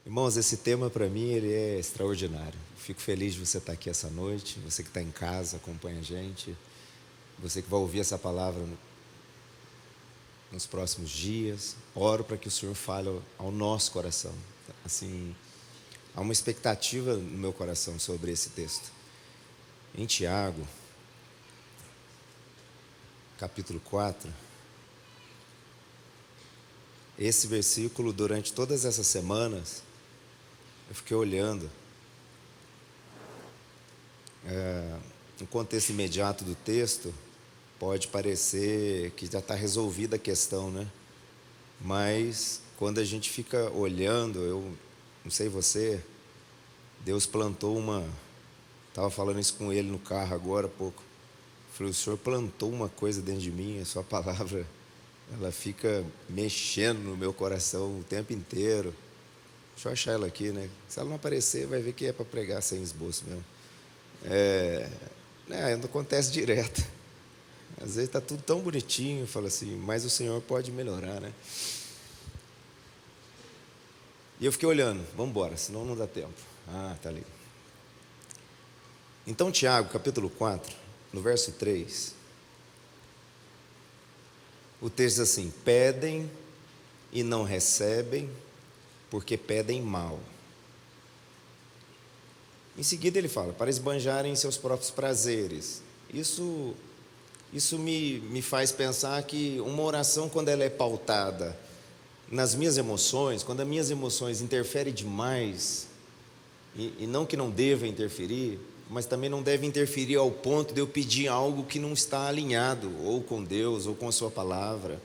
Irmãos, esse tema para mim ele é extraordinário. Fico feliz de você estar aqui essa noite, você que está em casa, acompanha a gente, você que vai ouvir essa palavra nos próximos dias. Oro para que o Senhor fale ao nosso coração. Assim, há uma expectativa no meu coração sobre esse texto. Em Tiago, capítulo 4, esse versículo, durante todas essas semanas, eu fiquei olhando. No contexto imediato do texto, pode parecer que já está resolvida a questão, né? Mas quando a gente fica olhando, eu não sei você, Deus plantou estava falando isso com ele no carro agora há pouco. Falei, o Senhor plantou uma coisa dentro de mim, a sua palavra, ela fica mexendo no meu coração o tempo inteiro. Deixa eu achar ela aqui, né? Se ela não aparecer, vai ver que é para pregar sem esboço mesmo. Não acontece direto. Às vezes está tudo tão bonitinho, fala assim, mas o Senhor pode melhorar, né? E eu fiquei olhando, vamos embora, senão não dá tempo. Tá ali. Então, Tiago, capítulo 4, no verso 3, o texto diz assim: pedem e não recebem, porque pedem mal. Em seguida ele fala, para esbanjarem seus próprios prazeres. Isso me faz pensar que uma oração, quando ela é pautada nas minhas emoções, quando as minhas emoções interferem demais, e não que não deva interferir, mas também não deve interferir ao ponto de eu pedir algo que não está alinhado, ou com Deus, ou com a sua palavra.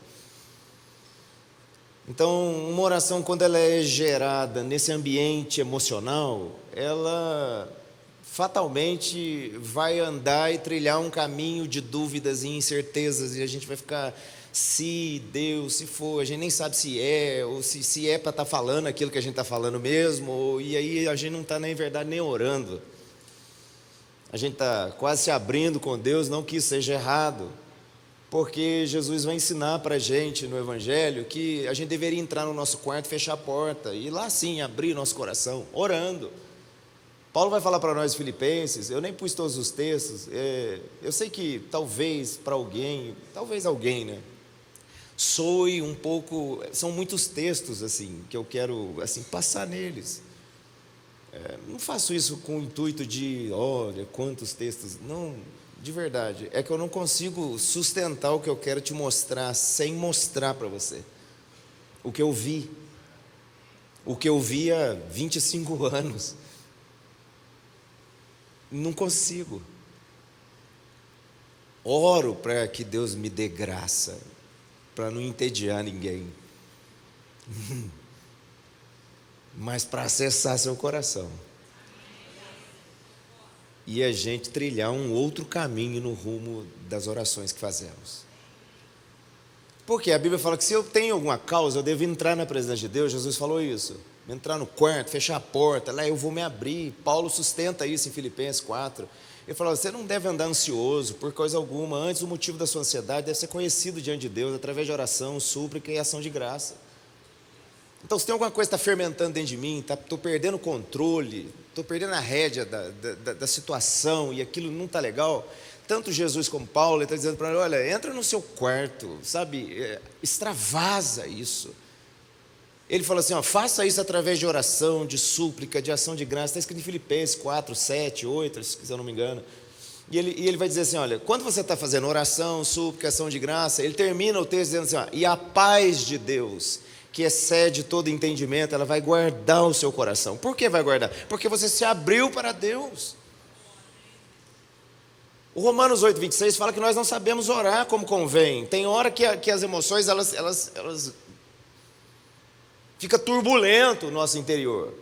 Então, uma oração, quando ela é gerada nesse ambiente emocional, ela fatalmente vai andar e trilhar um caminho de dúvidas e incertezas, e a gente vai ficar, se Deus, se for, a gente nem sabe se é, ou se é para estar falando aquilo que a gente está falando mesmo, e aí a gente não está, na verdade, nem orando. A gente está quase se abrindo com Deus, não que isso seja errado, porque Jesus vai ensinar para a gente no Evangelho que a gente deveria entrar no nosso quarto, fechar a porta, e lá sim abrir nosso coração, orando. Paulo vai falar para nós Filipenses, eu nem pus todos os textos, eu sei que talvez para alguém, né, soe um pouco, são muitos textos assim, que eu quero assim, passar neles. Não faço isso com o intuito de, olha, quantos textos, não, de verdade, é que eu não consigo sustentar o que eu quero te mostrar, sem mostrar para você, o que eu vi há 25 anos, não consigo. Oro para que Deus me dê graça, para não entediar ninguém, mas para acessar seu coração, e a gente trilhar um outro caminho no rumo das orações que fazemos. Porque a Bíblia fala que se eu tenho alguma causa, eu devo entrar na presença de Deus. Jesus falou isso, entrar no quarto, fechar a porta, lá eu vou me abrir. Paulo sustenta isso em Filipenses 4. Ele fala, você não deve andar ansioso por coisa alguma, antes o motivo da sua ansiedade deve ser conhecido diante de Deus, através de oração, súplica e ação de graça. Então, se tem alguma coisa que está fermentando dentro de mim, estou perdendo o controle, estou perdendo a rédea da situação, e aquilo não está legal, tanto Jesus como Paulo, ele está dizendo para ele, olha, entra no seu quarto, sabe, extravasa isso. Ele fala assim, faça isso através de oração, de súplica, de ação de graça, está escrito em Filipenses 4, 7, 8, se eu não me engano. E ele vai dizer assim, olha, quando você está fazendo oração, súplica, ação de graça, ele termina o texto dizendo assim, e a paz de Deus, que excede todo entendimento, ela vai guardar o seu coração. Por que vai guardar? Porque você se abriu para Deus. O Romanos 8, 26 fala que nós não sabemos orar como convém. Tem hora que as emoções, elas fica turbulento o nosso interior.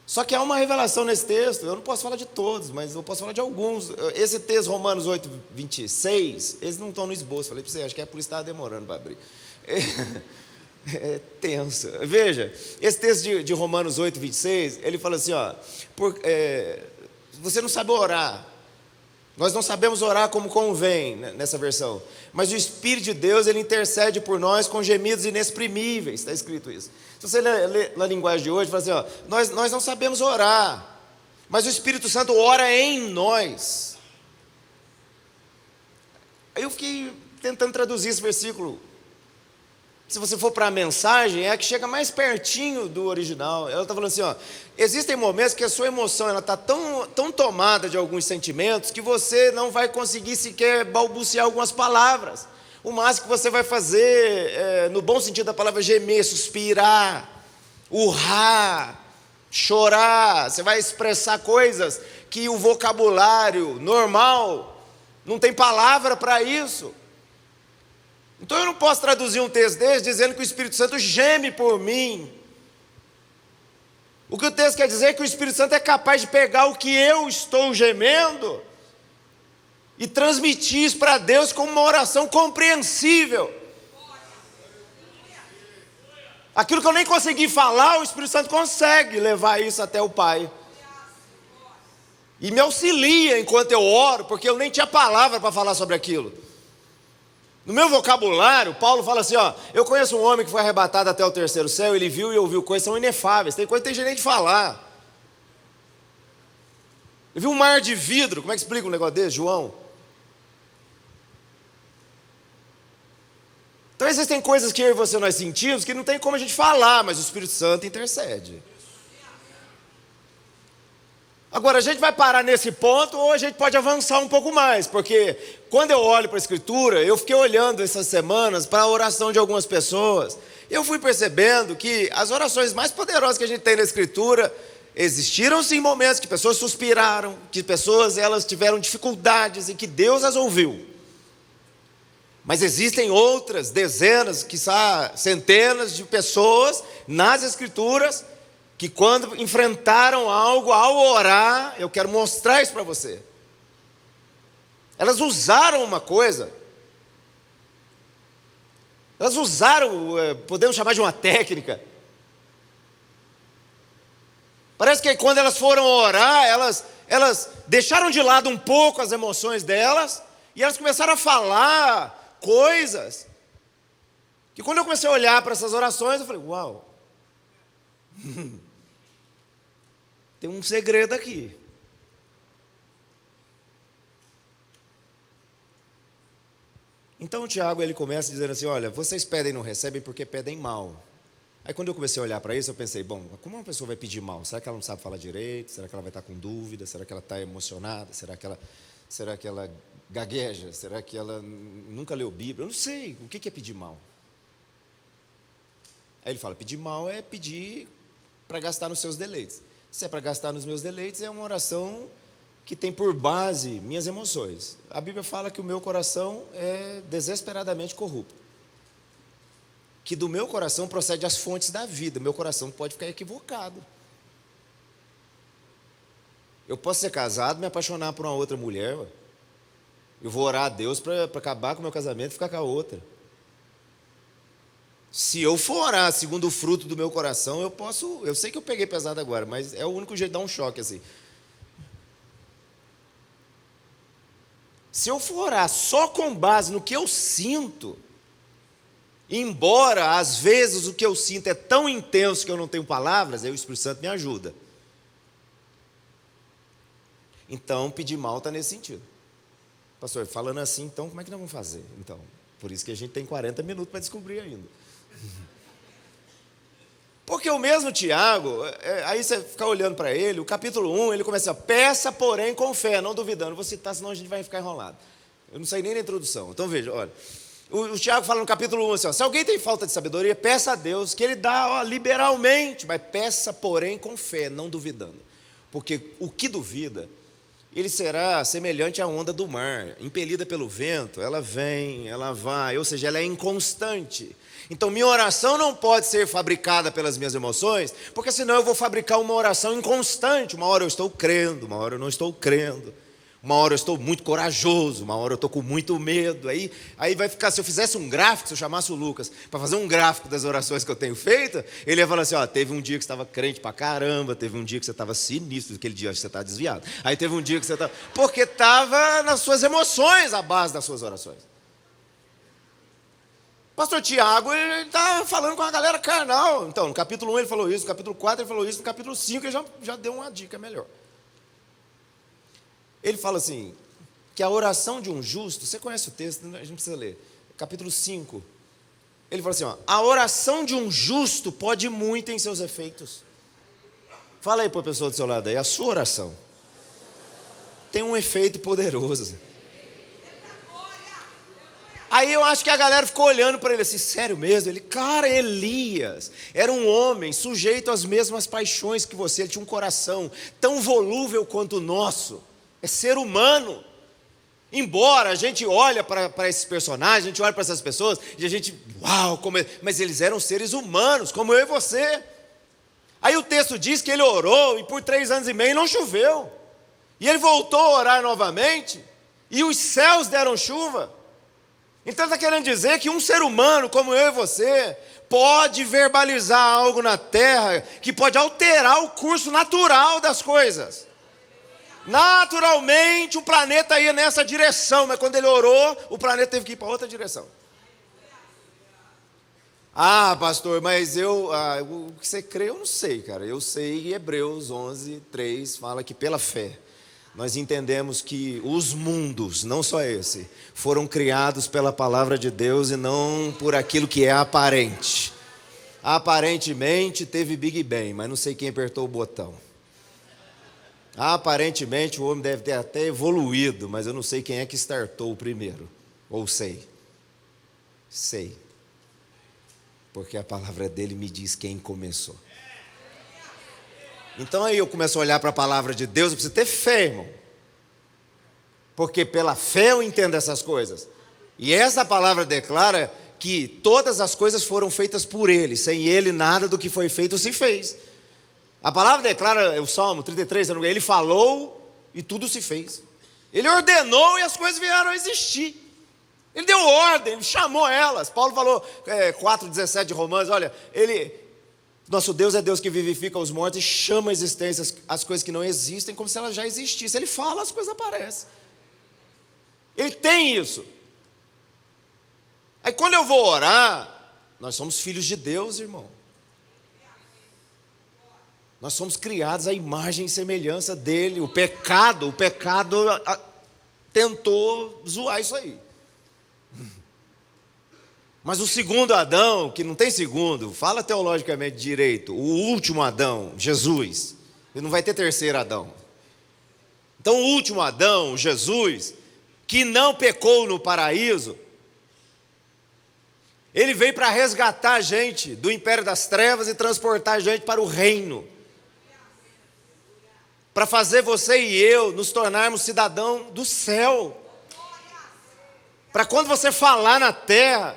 Só que há uma revelação nesse texto, eu não posso falar de todos, mas eu posso falar de alguns. Esse texto, Romanos 8, 26, eles não estão no esboço. Falei para você, acho que é por isso que estava demorando para abrir. É tenso. Veja, esse texto de Romanos 8, 26, ele fala assim, você não sabe orar. Nós não sabemos orar como convém, nessa versão, mas o Espírito de Deus, ele intercede por nós com gemidos inexprimíveis, está escrito isso. Se você ler na linguagem de hoje, fala assim, ó, nós não sabemos orar, mas o Espírito Santo ora em nós. Aí eu fiquei tentando traduzir esse versículo. Se você for para a mensagem, é a que chega mais pertinho do original. Ela está falando assim, ó, existem momentos que a sua emoção está tão tomada de alguns sentimentos que você não vai conseguir sequer balbuciar algumas palavras. O máximo que você vai fazer, no bom sentido da palavra, gemer, suspirar, urrar, chorar. Você vai expressar coisas que o vocabulário normal não tem palavra para isso. Então eu não posso traduzir um texto desse dizendo que o Espírito Santo geme por mim. O que o texto quer dizer é que o Espírito Santo é capaz de pegar o que eu estou gemendo e transmitir isso para Deus como uma oração compreensível. Aquilo que eu nem consegui falar, o Espírito Santo consegue levar isso até o Pai. E me auxilia enquanto eu oro, porque eu nem tinha palavra para falar sobre aquilo. No meu vocabulário, Paulo fala assim, ó, eu conheço um homem que foi arrebatado até o terceiro céu, ele viu e ouviu coisas que são inefáveis, tem coisa que tem gente nem de falar. Ele viu um mar de vidro, como é que explica um negócio desse, João? Então existem coisas que eu e você nós sentimos que não tem como a gente falar, mas o Espírito Santo intercede. Agora, a gente vai parar nesse ponto ou a gente pode avançar um pouco mais, porque quando eu olho para a Escritura, eu fiquei olhando essas semanas para a oração de algumas pessoas, e eu fui percebendo que as orações mais poderosas que a gente tem na Escritura, existiram sim momentos que pessoas suspiraram, que pessoas elas tiveram dificuldades e que Deus as ouviu. Mas existem outras dezenas, quiçá centenas de pessoas nas Escrituras que quando enfrentaram algo, ao orar, eu quero mostrar isso para você. Elas usaram uma coisa, elas usaram, podemos chamar de uma técnica. Parece que quando elas foram orar, elas deixaram de lado um pouco as emoções delas, e elas começaram a falar coisas, que quando eu comecei a olhar para essas orações, eu falei, uau, tem um segredo aqui. Então o Tiago ele começa dizendo assim, olha, vocês pedem e não recebem porque pedem mal. Aí quando eu comecei a olhar para isso, eu pensei, bom, como uma pessoa vai pedir mal? Será que ela não sabe falar direito? Será que ela vai estar com dúvida? Será que ela está emocionada? Será que ela gagueja? Será que ela nunca leu Bíblia? Eu não sei, o que é pedir mal? Aí ele fala, pedir mal é pedir para gastar nos seus deleites. Se é para gastar nos meus deleites, é uma oração que tem por base minhas emoções. A Bíblia fala que o meu coração é desesperadamente corrupto. Que do meu coração procede as fontes da vida. Meu coração pode ficar equivocado. Eu posso ser casado e me apaixonar por uma outra mulher. Eu vou orar a Deus para acabar com o meu casamento e ficar com a outra. Se eu for orar segundo o fruto do meu coração, eu sei que eu peguei pesado agora, mas é o único jeito de dar um choque assim. Se eu for orar só com base no que eu sinto, embora às vezes o que eu sinto é tão intenso que eu não tenho palavras, aí o Espírito Santo me ajuda. Então, pedir mal está nesse sentido. Pastor, falando assim, então como é que nós vamos fazer? Então, por isso que a gente tem 40 minutos para descobrir ainda. Porque o mesmo Tiago, aí você fica olhando para ele, o capítulo 1, ele começa, peça porém com fé, não duvidando. Eu vou citar, senão a gente vai ficar enrolado. Eu não sei nem na introdução. Então veja, olha, o Tiago fala no capítulo 1 assim, ó, se alguém tem falta de sabedoria, peça a Deus, que Ele dá liberalmente, mas peça porém com fé, não duvidando. Porque o que duvida, ele será semelhante à onda do mar, impelida pelo vento, ela vem, ela vai, ou seja, ela é inconstante. Então minha oração não pode ser fabricada pelas minhas emoções, porque senão eu vou fabricar uma oração inconstante, uma hora eu estou crendo, uma hora eu não estou crendo. Uma hora eu estou muito corajoso, uma hora eu estou com muito medo. Aí vai ficar, se eu fizesse um gráfico, se eu chamasse o Lucas para fazer um gráfico das orações que eu tenho feito, ele ia falar assim, teve um dia que você estava crente pra caramba, teve um dia que você estava sinistro, aquele dia que você estava desviado. Aí teve um dia que você estava... Porque estava nas suas emoções a base das suas orações. Pastor Tiago, ele está falando com a galera carnal. Então, no capítulo 1 ele falou isso, no capítulo 4 ele falou isso, no capítulo 5 ele já deu uma dica melhor. Ele fala assim, que a oração de um justo, você conhece o texto, a gente não precisa ler, capítulo 5, ele fala assim, a oração de um justo pode muito em seus efeitos. Fala aí para a pessoa do seu lado aí, a sua oração tem um efeito poderoso. Aí eu acho que a galera ficou olhando para ele assim, sério mesmo? Ele, cara, Elias era um homem sujeito às mesmas paixões que você, ele tinha um coração tão volúvel quanto o nosso. É ser humano. Embora a gente olhe para esses personagens, a gente olha para essas pessoas e a gente, uau, mas eles eram seres humanos, como eu e você. Aí o texto diz que ele orou e por 3 anos e meio não choveu. E ele voltou a orar novamente e os céus deram chuva. Então está querendo dizer que um ser humano como eu e você pode verbalizar algo na terra que pode alterar o curso natural das coisas. Naturalmente o planeta ia nessa direção, mas quando ele orou, o planeta teve que ir para outra direção. Pastor, mas o que você crê eu não sei, cara. Eu sei que Hebreus 11:3 fala que pela fé nós entendemos que os mundos, não só esse, foram criados pela palavra de Deus e não por aquilo que é aparente. Aparentemente teve Big Bang, mas não sei quem apertou o botão. Aparentemente o homem deve ter até evoluído, mas eu não sei quem é que startou o primeiro. Ou sei. Sei. Porque a palavra dele me diz quem começou. Então aí eu começo a olhar para a palavra de Deus, eu preciso ter fé, irmão. Porque pela fé eu entendo essas coisas. E essa palavra declara que todas as coisas foram feitas por Ele. Sem Ele nada do que foi feito se fez. A palavra declara, o Salmo 33, ele falou e tudo se fez. Ele ordenou e as coisas vieram a existir. Ele deu ordem, ele chamou elas. Paulo falou, 4:17 de Romanos, olha, nosso Deus é Deus que vivifica os mortos e chama a existência as coisas que não existem como se elas já existissem. Ele fala, as coisas aparecem. Ele tem isso. Aí quando eu vou orar, nós somos filhos de Deus, irmão. Nós somos criados à imagem e semelhança dele. O pecado tentou zoar isso aí. Mas o segundo Adão, que não tem segundo, fala teologicamente direito, o último Adão, Jesus, ele não vai ter terceiro Adão. Então o último Adão, Jesus, que não pecou no paraíso, ele veio para resgatar a gente do império das trevas e transportar a gente para o reino. Para fazer você e eu nos tornarmos cidadão do céu. Para quando você falar na terra,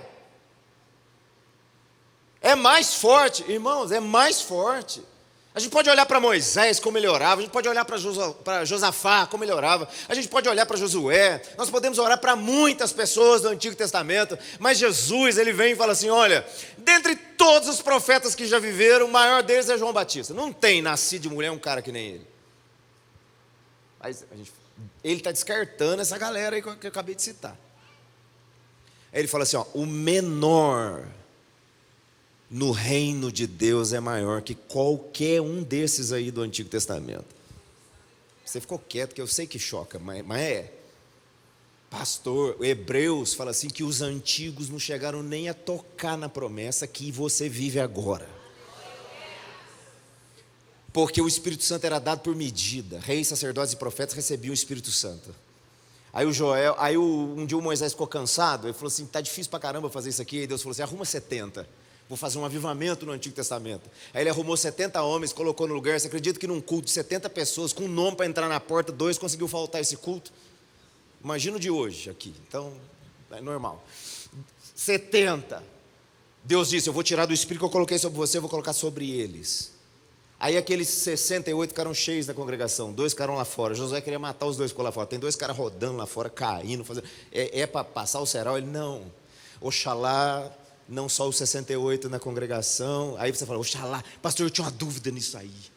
é mais forte, irmãos, é mais forte. A gente pode olhar para Moisés, como ele orava, a gente pode olhar para Josafá, como ele orava, a gente pode olhar para Josué, nós podemos orar para muitas pessoas do Antigo Testamento, mas Jesus, ele vem e fala assim, olha, dentre todos os profetas que já viveram, o maior deles é João Batista. Não tem nascido de mulher um cara que nem ele. Mas ele está descartando essa galera aí que eu acabei de citar. Aí ele fala assim, o menor no reino de Deus é maior que qualquer um desses aí do Antigo Testamento. Você ficou quieto, que eu sei que choca, mas é. Pastor, Hebreus fala assim que os antigos não chegaram nem a tocar na promessa que você vive agora. Porque o Espírito Santo era dado por medida. Reis, sacerdotes e profetas recebiam o Espírito Santo. Aí um dia o Moisés ficou cansado, ele falou assim, está difícil pra caramba fazer isso aqui. Aí Deus falou assim, arruma 70. Vou fazer um avivamento no Antigo Testamento. Aí ele arrumou 70 homens, colocou no lugar. Você acredita que num culto de 70 pessoas, com um nome para entrar na porta, 2 conseguiu faltar esse culto? Imagina o de hoje aqui. Então, é normal. 70. Deus disse, eu vou tirar do Espírito que eu coloquei sobre você, eu vou colocar sobre eles. Aí aqueles 68 ficaram cheios da congregação, 2 ficaram lá fora. Josué queria matar os 2 que ficou lá fora. Tem 2 caras rodando lá fora, caindo, fazendo. É para passar o cerol? Ele, não. Oxalá, não só os 68 na congregação. Aí você fala, oxalá, pastor, eu tinha uma dúvida nisso aí.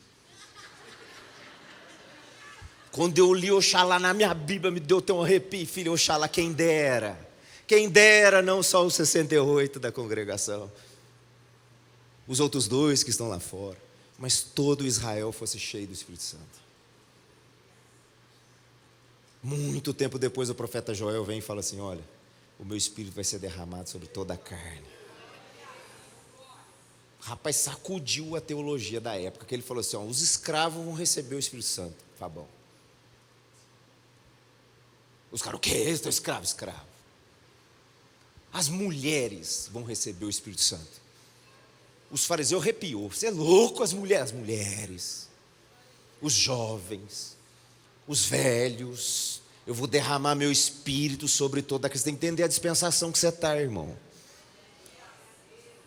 Quando eu li oxalá na minha Bíblia, me deu até um arrepio, filho, oxalá, quem dera. Quem dera, não só os 68 da congregação. Os outros 2 que estão lá fora. Mas todo Israel fosse cheio do Espírito Santo. Muito tempo depois o profeta Joel vem e fala assim, olha, o meu Espírito vai ser derramado sobre toda a carne. Rapaz, sacudiu a teologia da época, que ele falou assim, os escravos vão receber o Espírito Santo. Tá bom. Os caras, o que é isso? Escravo, escravo. As mulheres vão receber o Espírito Santo. Os fariseus arrepiou. Você é louco, as mulheres, os jovens, os velhos. Eu vou derramar meu Espírito sobre toda a... Você tem que entender a dispensação que você está, irmão.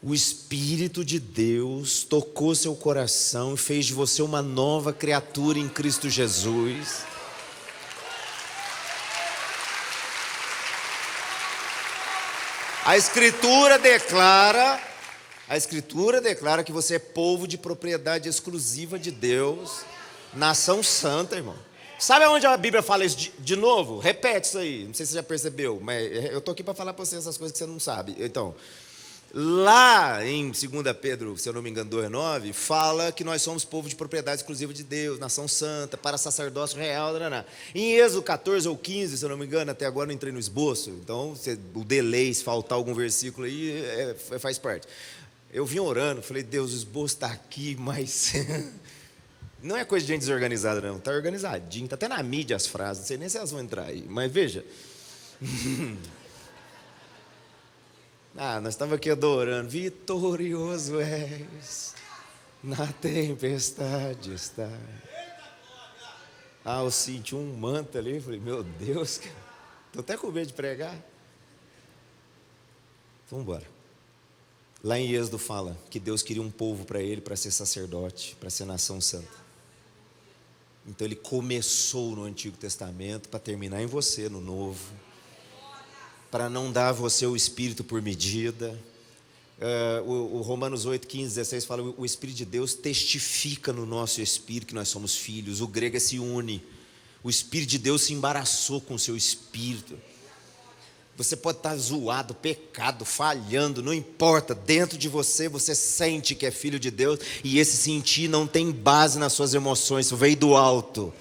O Espírito de Deus tocou seu coração e fez de você uma nova criatura em Cristo Jesus. A Escritura declara que você é povo de propriedade exclusiva de Deus, nação santa, irmão. Sabe onde a Bíblia fala isso de novo? Repete isso aí, não sei se você já percebeu, mas eu estou aqui para falar para você essas coisas que você não sabe. Então, lá em 2 Pedro, se eu não me engano, 2,9, fala que nós somos povo de propriedade exclusiva de Deus, nação santa, para sacerdócio real. Em Êxodo 14 ou 15, se eu não me engano, até agora não entrei no esboço, então o delay, se faltar algum versículo aí, faz parte. Eu vim orando, falei, Deus, o esboço está aqui, mas não é coisa de gente desorganizada não, está organizadinho, está até na mídia as frases, não sei nem se elas vão entrar aí, mas veja... nós estamos aqui adorando. Vitorioso és, na tempestade está. Eu senti um manto ali. Falei, meu Deus, estou até com medo de pregar. Vamos embora. Lá em Êxodo fala que Deus queria um povo para ele, para ser sacerdote, para ser nação santa. Então ele começou no Antigo Testamento para terminar em você no Novo. Para não dar a você o Espírito por medida. O Romanos 8, 15, 16 fala, o Espírito de Deus testifica no nosso Espírito que nós somos filhos. O grego é se une. O Espírito de Deus se embaraçou com o seu Espírito. Você pode estar zoado, pecado, falhando, não importa. Dentro de você, você sente que é filho de Deus. E esse sentir não tem base nas suas emoções, isso veio do alto.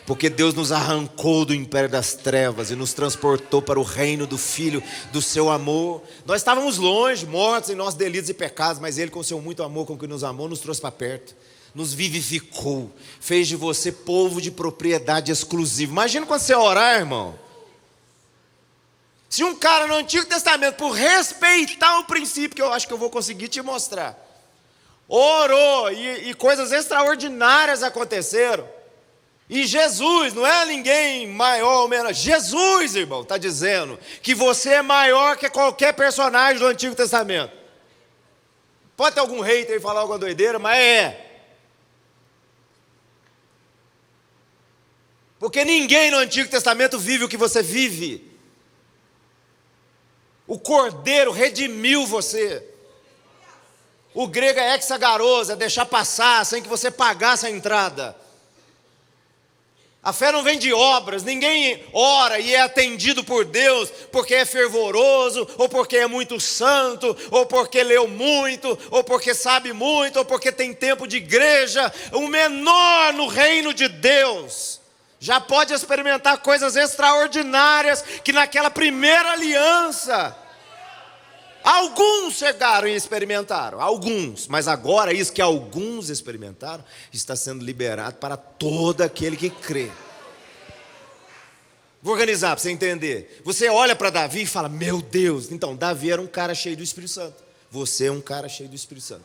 Porque Deus nos arrancou do império das trevas e nos transportou para o reino do Filho, do seu amor. Nós estávamos longe, mortos em nossos delitos e pecados, mas Ele, com seu muito amor com que nos amou, nos trouxe para perto, nos vivificou, fez de você povo de propriedade exclusiva. Imagina quando você orar, irmão. Se um cara no Antigo Testamento, por respeitar o princípio, que eu acho que eu vou conseguir te mostrar, orou e coisas extraordinárias aconteceram. E Jesus, não é ninguém maior ou menor. Jesus, irmão, está dizendo que você é maior que qualquer personagem do Antigo Testamento. Pode ter algum hater e falar alguma doideira, mas é. Porque ninguém no Antigo Testamento vive o que você vive. O Cordeiro redimiu você. O grego é hexagaros, é deixar passar sem que você pagasse a entrada. A fé não vem de obras, ninguém ora e é atendido por Deus porque é fervoroso, ou porque é muito santo, ou porque leu muito, ou porque sabe muito, ou porque tem tempo de igreja. O menor no reino de Deus já pode experimentar coisas extraordinárias que naquela primeira aliança alguns chegaram e experimentaram, alguns, mas agora isso que alguns experimentaram está sendo liberado para todo aquele que crê. Vou organizar para você entender. Você olha para Davi e fala, meu Deus, então Davi era um cara cheio do Espírito Santo. Você é um cara cheio do Espírito Santo.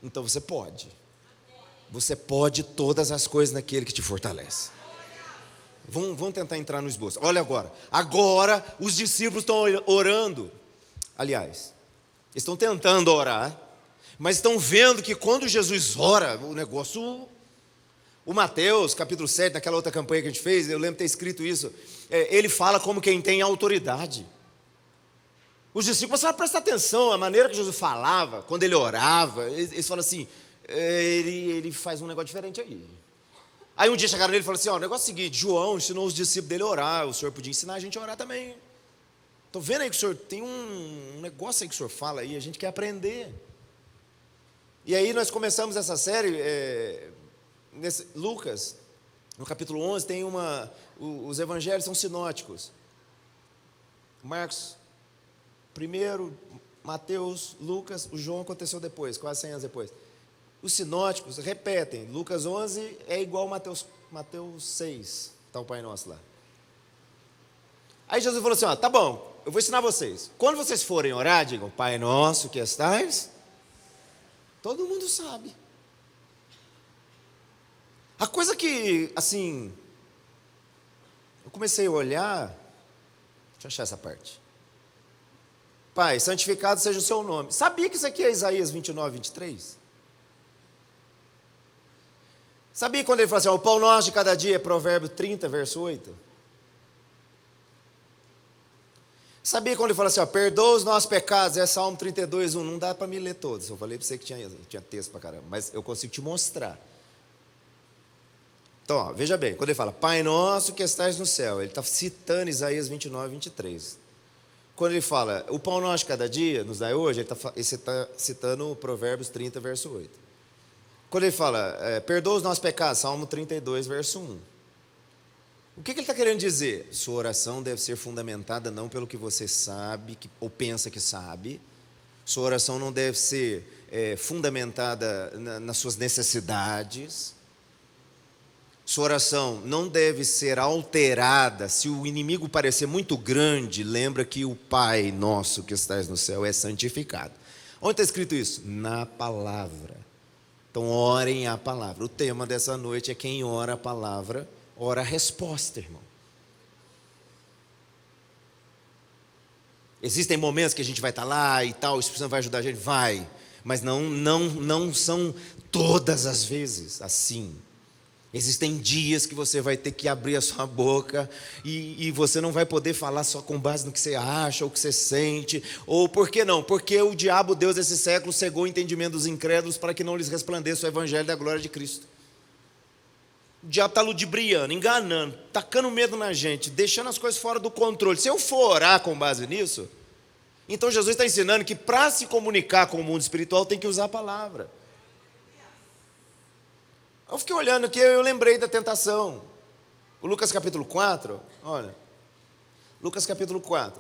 Então você pode todas as coisas naquele que te fortalece. Vamos tentar entrar no esboço. Olha agora os discípulos estão orando. Aliás, estão tentando orar, mas estão vendo que quando Jesus ora, o negócio... O Mateus, capítulo 7, naquela outra campanha que a gente fez, eu lembro de ter escrito isso, ele fala como quem tem autoridade. Os discípulos começaram a prestar atenção, a maneira que Jesus falava, quando ele orava, eles falam assim, ele faz um negócio diferente aí. Aí um dia chegaram nele e falaram assim, o negócio é o seguinte, João ensinou os discípulos dele a orar, o senhor podia ensinar a gente a orar também. Estou vendo aí que o senhor tem um negócio aí que o senhor fala aí, a gente quer aprender. E aí nós começamos essa série, Lucas, no capítulo 11, tem os evangelhos são sinóticos. Marcos, primeiro, Mateus, Lucas, o João aconteceu depois, quase 100 anos depois. Os sinóticos repetem, Lucas 11 é igual Mateus 6, está o Pai Nosso lá. Aí Jesus falou assim, tá bom, eu vou ensinar vocês. Quando vocês forem orar, digam, Pai Nosso que estais, todo mundo sabe. A coisa que, assim, eu comecei a olhar, deixa eu achar essa parte. Pai, santificado seja o seu nome. Sabia que isso aqui é Isaías 29, 23? Sabia quando ele fala assim, o pão nosso de cada dia é Provérbio 30, verso 8? Sabia quando ele fala assim, perdoa os nossos pecados, é Salmo 32, 1, não dá para me ler todos, eu falei para você que tinha texto para caramba, mas eu consigo te mostrar. Então, veja bem, quando ele fala, Pai nosso que estais no céu, ele está citando Isaías 29, 23. Quando ele fala, o pão nosso de cada dia, nos dai hoje, ele está citando Provérbios 30, verso 8. Quando ele fala, perdoa os nossos pecados, Salmo 32, verso 1. O que ele está querendo dizer? Sua oração deve ser fundamentada não pelo que você sabe, ou pensa que sabe. Sua oração não deve ser fundamentada nas suas necessidades. Sua oração não deve ser alterada. Se o inimigo parecer muito grande, lembra que o Pai nosso que estás no céu é santificado. Onde está escrito isso? Na palavra. Então orem a palavra. O tema dessa noite é quem ora a palavra, ora a resposta, irmão. Existem momentos que a gente vai estar lá e tal, o Espírito Santo vai ajudar a gente, vai. Mas não são todas as vezes assim. Existem dias que você vai ter que abrir a sua boca e você não vai poder falar só com base no que você acha ou que você sente. Ou por que não? Porque o diabo, Deus desse século, cegou o entendimento dos incrédulos para que não lhes resplandeça o evangelho da glória de Cristo. O diabo está ludibriando, enganando, tacando medo na gente, deixando as coisas fora do controle. Se eu for orar com base nisso, então Jesus está ensinando que para se comunicar com o mundo espiritual tem que usar a palavra. Eu fiquei olhando aqui, eu lembrei da tentação. O Lucas capítulo 4, olha. Lucas capítulo 4.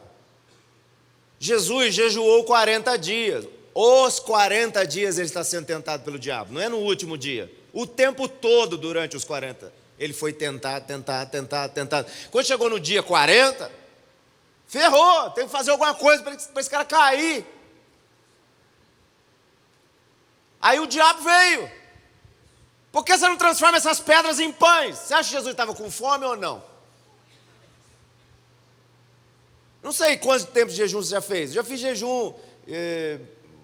Jesus jejuou 40 dias. Os 40 dias ele está sendo tentado pelo diabo. Não é no último dia. O tempo todo durante os 40. Ele foi tentado. Quando chegou no dia 40, ferrou. Tem que fazer alguma coisa para esse cara cair. Aí o diabo veio. Por que você não transforma essas pedras em pães? Você acha que Jesus estava com fome ou não? Não sei quanto tempo de jejum você já fez. Já fiz jejum,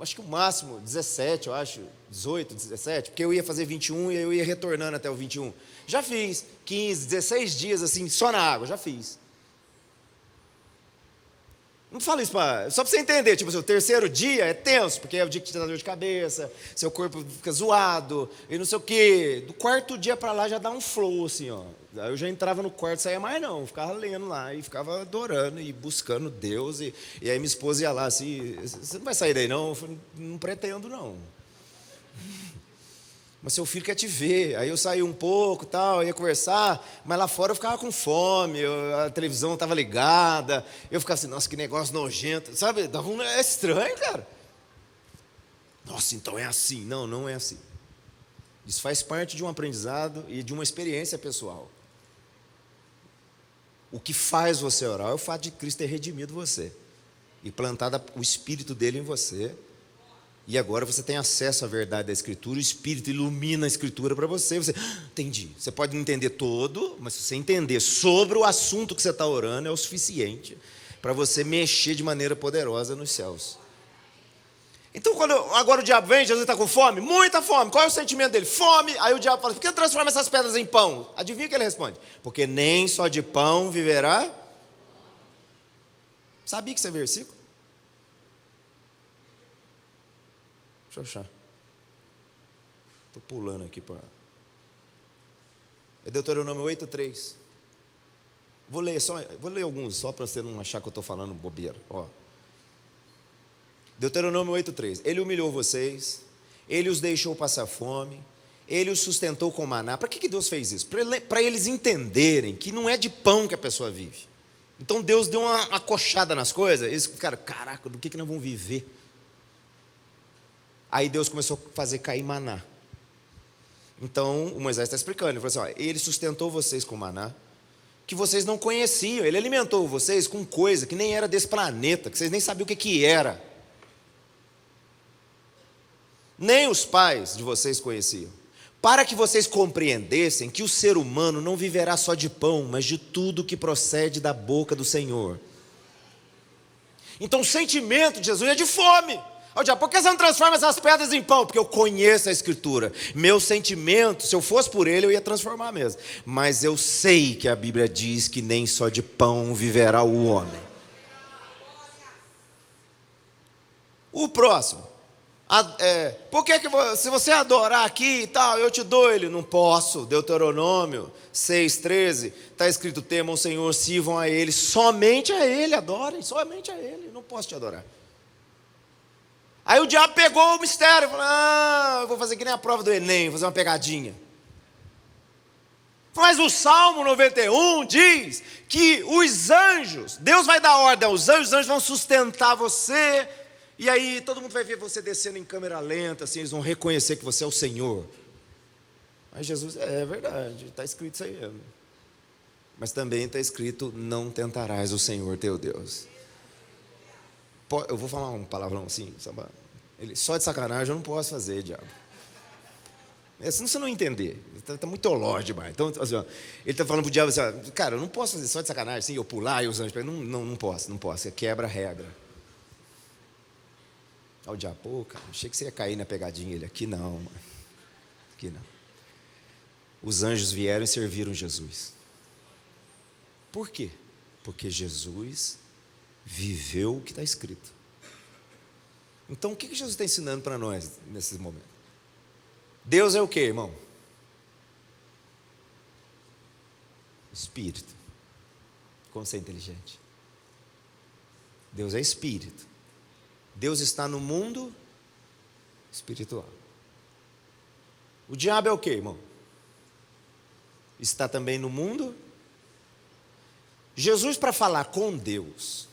acho que o máximo, 17, eu acho, 18, 17, porque eu ia fazer 21 e eu ia retornando até o 21. Já fiz 15, 16 dias assim, só na água, já fiz. Não fala isso só para você entender, tipo assim, o terceiro dia é tenso, porque é o dia que te dá dor de cabeça, seu corpo fica zoado, e não sei o quê. Do quarto dia para lá já dá um flow, assim, ó. Aí eu já entrava no quarto, saía mais não, ficava lendo lá, e ficava adorando, e buscando Deus, e aí minha esposa ia lá assim, você não vai sair daí não? Eu falei, não pretendo não. Mas seu filho quer te ver. Aí eu saí um pouco, tal, ia conversar, mas lá fora eu ficava com fome, a televisão estava ligada, eu ficava assim, nossa, que negócio nojento, sabe? É estranho, cara. Nossa, então é assim. Não, não é assim. Isso faz parte de um aprendizado e de uma experiência pessoal. O que faz você orar é o fato de Cristo ter redimido você e plantado o Espírito dele em você. E agora você tem acesso à verdade da Escritura, o Espírito ilumina a Escritura para você. Você, entendi. Você pode não entender todo, mas se você entender sobre o assunto que você está orando, é o suficiente para você mexer de maneira poderosa nos céus. Então, agora o diabo vem, Jesus está com fome, muita fome. Qual é o sentimento dele? Fome. Aí o diabo fala: por que transforma essas pedras em pão? Adivinha o que ele responde? Porque nem só de pão viverá. Sabia que isso é versículo? Deixa eu achar. Estou pulando aqui para. É Deuteronômio 8:3. Vou ler alguns, só para você não achar que eu estou falando bobeira. Ó. Deuteronômio 8:3. Ele humilhou vocês, ele os deixou passar fome, ele os sustentou com maná. Para que Deus fez isso? Para eles entenderem que não é de pão que a pessoa vive. Então Deus deu uma coxada nas coisas, eles ficaram: caraca, do que nós vamos viver? Aí Deus começou a fazer cair maná. Então o Moisés está explicando, ele falou assim: ó, ele sustentou vocês com maná, que vocês não conheciam, ele alimentou vocês com coisa que nem era desse planeta, que vocês nem sabiam o que era. Nem os pais de vocês conheciam, para que vocês compreendessem que o ser humano não viverá só de pão, mas de tudo que procede da boca do Senhor. Então o sentimento de Jesus é de fome. Ó, diabo, por que você não transforma essas pedras em pão? Porque eu conheço a Escritura. Meu sentimento, se eu fosse por ele, eu ia transformar mesmo. Mas eu sei que a Bíblia diz que nem só de pão viverá o homem. O próximo. Por que se você adorar aqui e tal, eu te dou ele? Não posso. Deuteronômio 6:13, está escrito: temam o Senhor, sirvam a Ele, somente a Ele adorem, somente a Ele, não posso te adorar. Aí o diabo pegou o mistério, falou: eu vou fazer que nem a prova do Enem, vou fazer uma pegadinha. Mas o Salmo 91 diz que os anjos, Deus vai dar ordem aos anjos, os anjos vão sustentar você. E aí todo mundo vai ver você descendo em câmera lenta, assim, eles vão reconhecer que você é o Senhor. Mas Jesus, é verdade, está escrito isso aí mesmo. Mas também está escrito: não tentarás o Senhor teu Deus. Eu vou falar um palavrão assim, sabe? Só de sacanagem eu não posso fazer, diabo. Senão você não entender, está muito teológico demais. Então, assim, ó, ele está falando para o diabo assim: ó, cara, eu não posso fazer só de sacanagem, assim, eu pular e os anjos. Não posso, você quebra a regra. Ao diabo: pô, cara, achei que você ia cair na pegadinha. Ele: aqui não, mano. Aqui não. Os anjos vieram e serviram Jesus. Por quê? Porque Jesus viveu o que está escrito. Então o que Jesus está ensinando para nós nesse momento? Deus é o quê, irmão? Espírito. Como você é inteligente? Deus é espírito. Deus está no mundo espiritual. O diabo é o quê, irmão? Está também no mundo. Jesus, para falar com Deus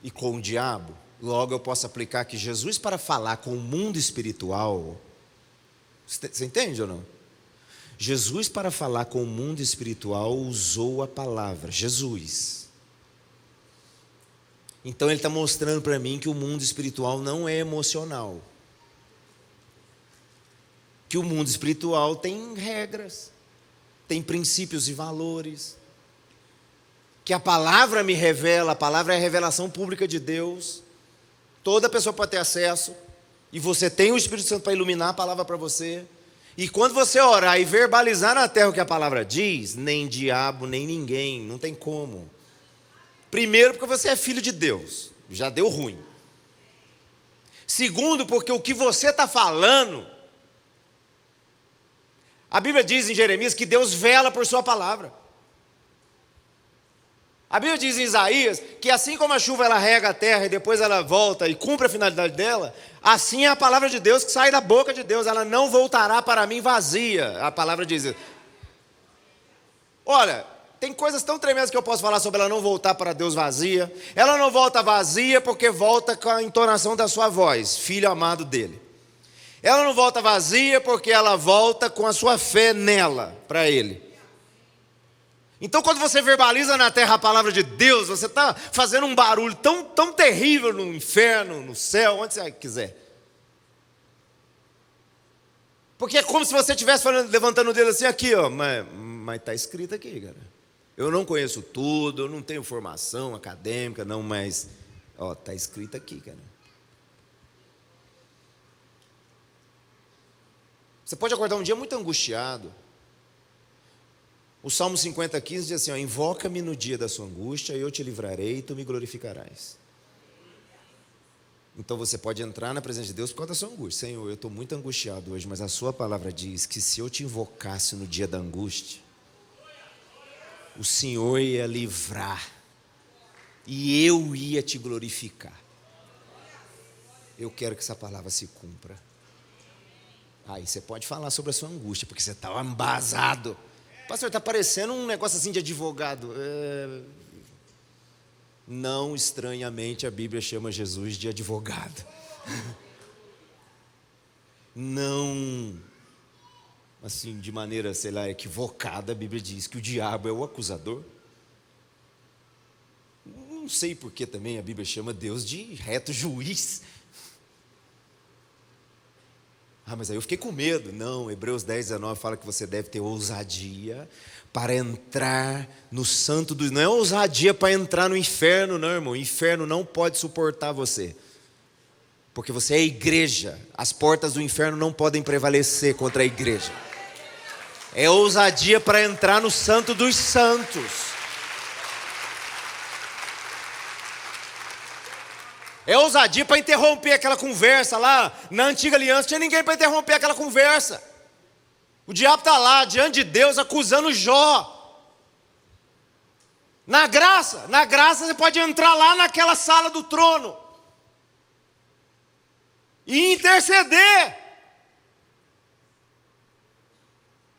e com o diabo, logo eu posso aplicar que Jesus, para falar com o mundo espiritual, você entende ou não? Jesus, para falar com o mundo espiritual, usou a palavra Jesus. Então ele está mostrando para mim que o mundo espiritual não é emocional. Que o mundo espiritual tem regras, tem princípios e valores. Que a palavra me revela, a palavra é a revelação pública de Deus. Toda pessoa pode ter acesso. E você tem o Espírito Santo para iluminar a palavra para você. E quando você orar e verbalizar na terra o que a palavra diz, nem diabo, nem ninguém, não tem como. Primeiro, porque você é filho de Deus, já deu ruim. Segundo, porque o que você está falando, a Bíblia diz em Jeremias que Deus vela por sua palavra. A Bíblia diz em Isaías que assim como a chuva ela rega a terra e depois ela volta e cumpre a finalidade dela, assim é a palavra de Deus que sai da boca de Deus, ela não voltará para mim vazia. A palavra diz isso. Olha, tem coisas tão tremendas que eu posso falar sobre ela não voltar para Deus vazia. Ela não volta vazia porque volta com a entonação da sua voz, filho amado dele. Ela não volta vazia porque ela volta com a sua fé nela, para ele. Então quando você verbaliza na terra a palavra de Deus, você está fazendo um barulho tão terrível no inferno, no céu, onde você quiser. Porque é como se você estivesse levantando o dedo assim, aqui, ó, mas está escrito aqui, cara. Eu não conheço tudo, eu não tenho formação acadêmica, não, mas está escrito aqui, cara. Você pode acordar um dia muito angustiado. O Salmo 50,15 diz assim, ó, invoca-me no dia da sua angústia, eu te livrarei e tu me glorificarás. Então você pode entrar na presença de Deus por causa da sua angústia. Senhor, eu estou muito angustiado hoje, mas a sua palavra diz que se eu te invocasse no dia da angústia, o Senhor ia livrar e eu ia te glorificar. Eu quero que essa palavra se cumpra. Aí você pode falar sobre a sua angústia, porque você está embasado. Pastor, está parecendo um negócio assim de advogado. Não estranhamente a Bíblia chama Jesus de advogado. Não, assim, de maneira, sei lá, equivocada, a Bíblia diz que o diabo é o acusador. Não sei por que também a Bíblia chama Deus de reto juiz. Mas aí eu fiquei com medo. Não, Hebreus 10,19 fala que você deve ter ousadia para entrar no santo dos... Não é ousadia para entrar no inferno, não, irmão. O inferno não pode suportar você. Porque você é igreja. As portas do inferno não podem prevalecer contra a igreja. É ousadia para entrar no santo dos santos. É ousadia para interromper aquela conversa lá. Na antiga aliança não tinha ninguém para interromper aquela conversa. O diabo está lá, diante de Deus, acusando Jó. Na graça você pode entrar lá naquela sala do trono e interceder.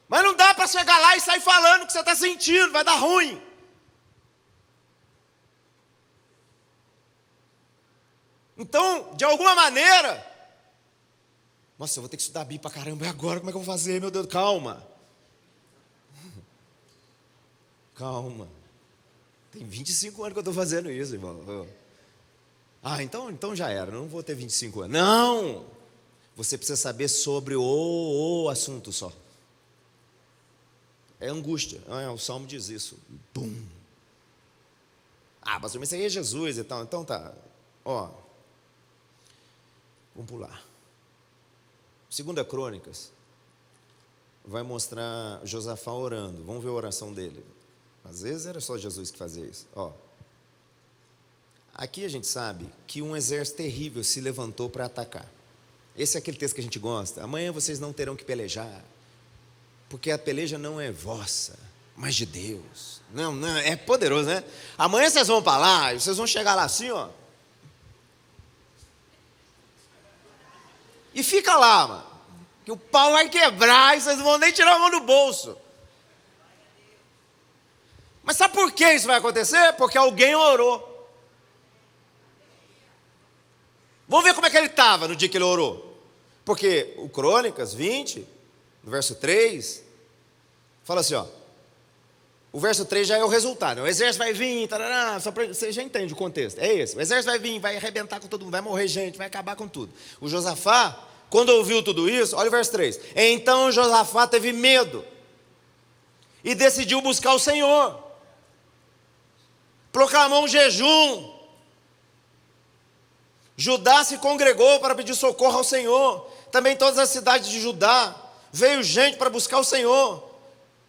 Mas não dá para chegar lá e sair falando o que você está sentindo, vai dar ruim. Então, de alguma maneira, nossa, eu vou ter que estudar a Bíblia para caramba, e agora como é que eu vou fazer, meu Deus? Calma. Calma. Tem 25 anos que eu estou fazendo isso, irmão. Então já era, não vou ter 25 anos. Não! Você precisa saber sobre o assunto só. É angústia. O Salmo diz isso. Bum. Pastor, mas isso aí é Jesus e tal. Então tá. Vamos pular. 2 Crônicas vai mostrar Josafá orando. Vamos ver a oração dele. Às vezes era só Jesus que fazia isso. Aqui a gente sabe que um exército terrível se levantou para atacar. Esse é aquele texto que a gente gosta. Amanhã vocês não terão que pelejar, porque a peleja não é vossa, mas de Deus. Não, é poderoso, né? Amanhã vocês vão para lá, e vocês vão chegar lá assim, e fica lá, mano, que o pau vai quebrar e vocês não vão nem tirar a mão do bolso. Mas sabe por que isso vai acontecer? Porque alguém orou. Vamos ver como é que ele estava no dia que ele orou. Porque o Crônicas 20, no verso 3, fala assim, o verso 3 já é o resultado. O exército vai vir, tarará, você já entende o contexto. É esse. O exército vai vir, vai arrebentar com todo mundo, vai morrer gente, vai acabar com tudo. O Josafá, quando ouviu tudo isso, olha o verso 3. Então Josafá teve medo e decidiu buscar o Senhor. Proclamou um jejum. Judá se congregou para pedir socorro ao Senhor. Também todas as cidades de Judá. Veio gente para buscar o Senhor.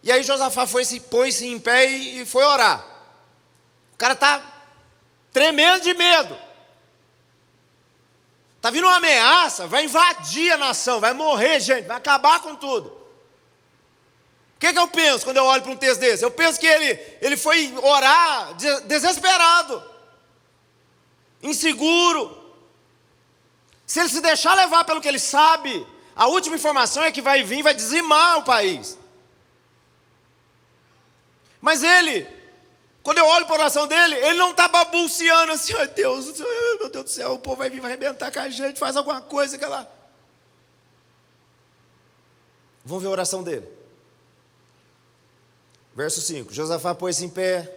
E aí Josafá pôs-se em pé e foi orar. O cara está tremendo de medo. Está vindo uma ameaça, vai invadir a nação, vai morrer gente, vai acabar com tudo. O que eu penso quando eu olho para um texto desse? Eu penso que ele foi orar desesperado, inseguro. Se ele se deixar levar pelo que ele sabe, a última informação é que vai vir, vai dizimar o país. Mas ele, quando eu olho para a oração dele, ele não está babuceando assim, Deus, meu Deus do céu, o povo vai vir, vai arrebentar com a gente, faz alguma coisa, que lá. Vamos ver a oração dele. Verso 5, Josafá pôs-se em pé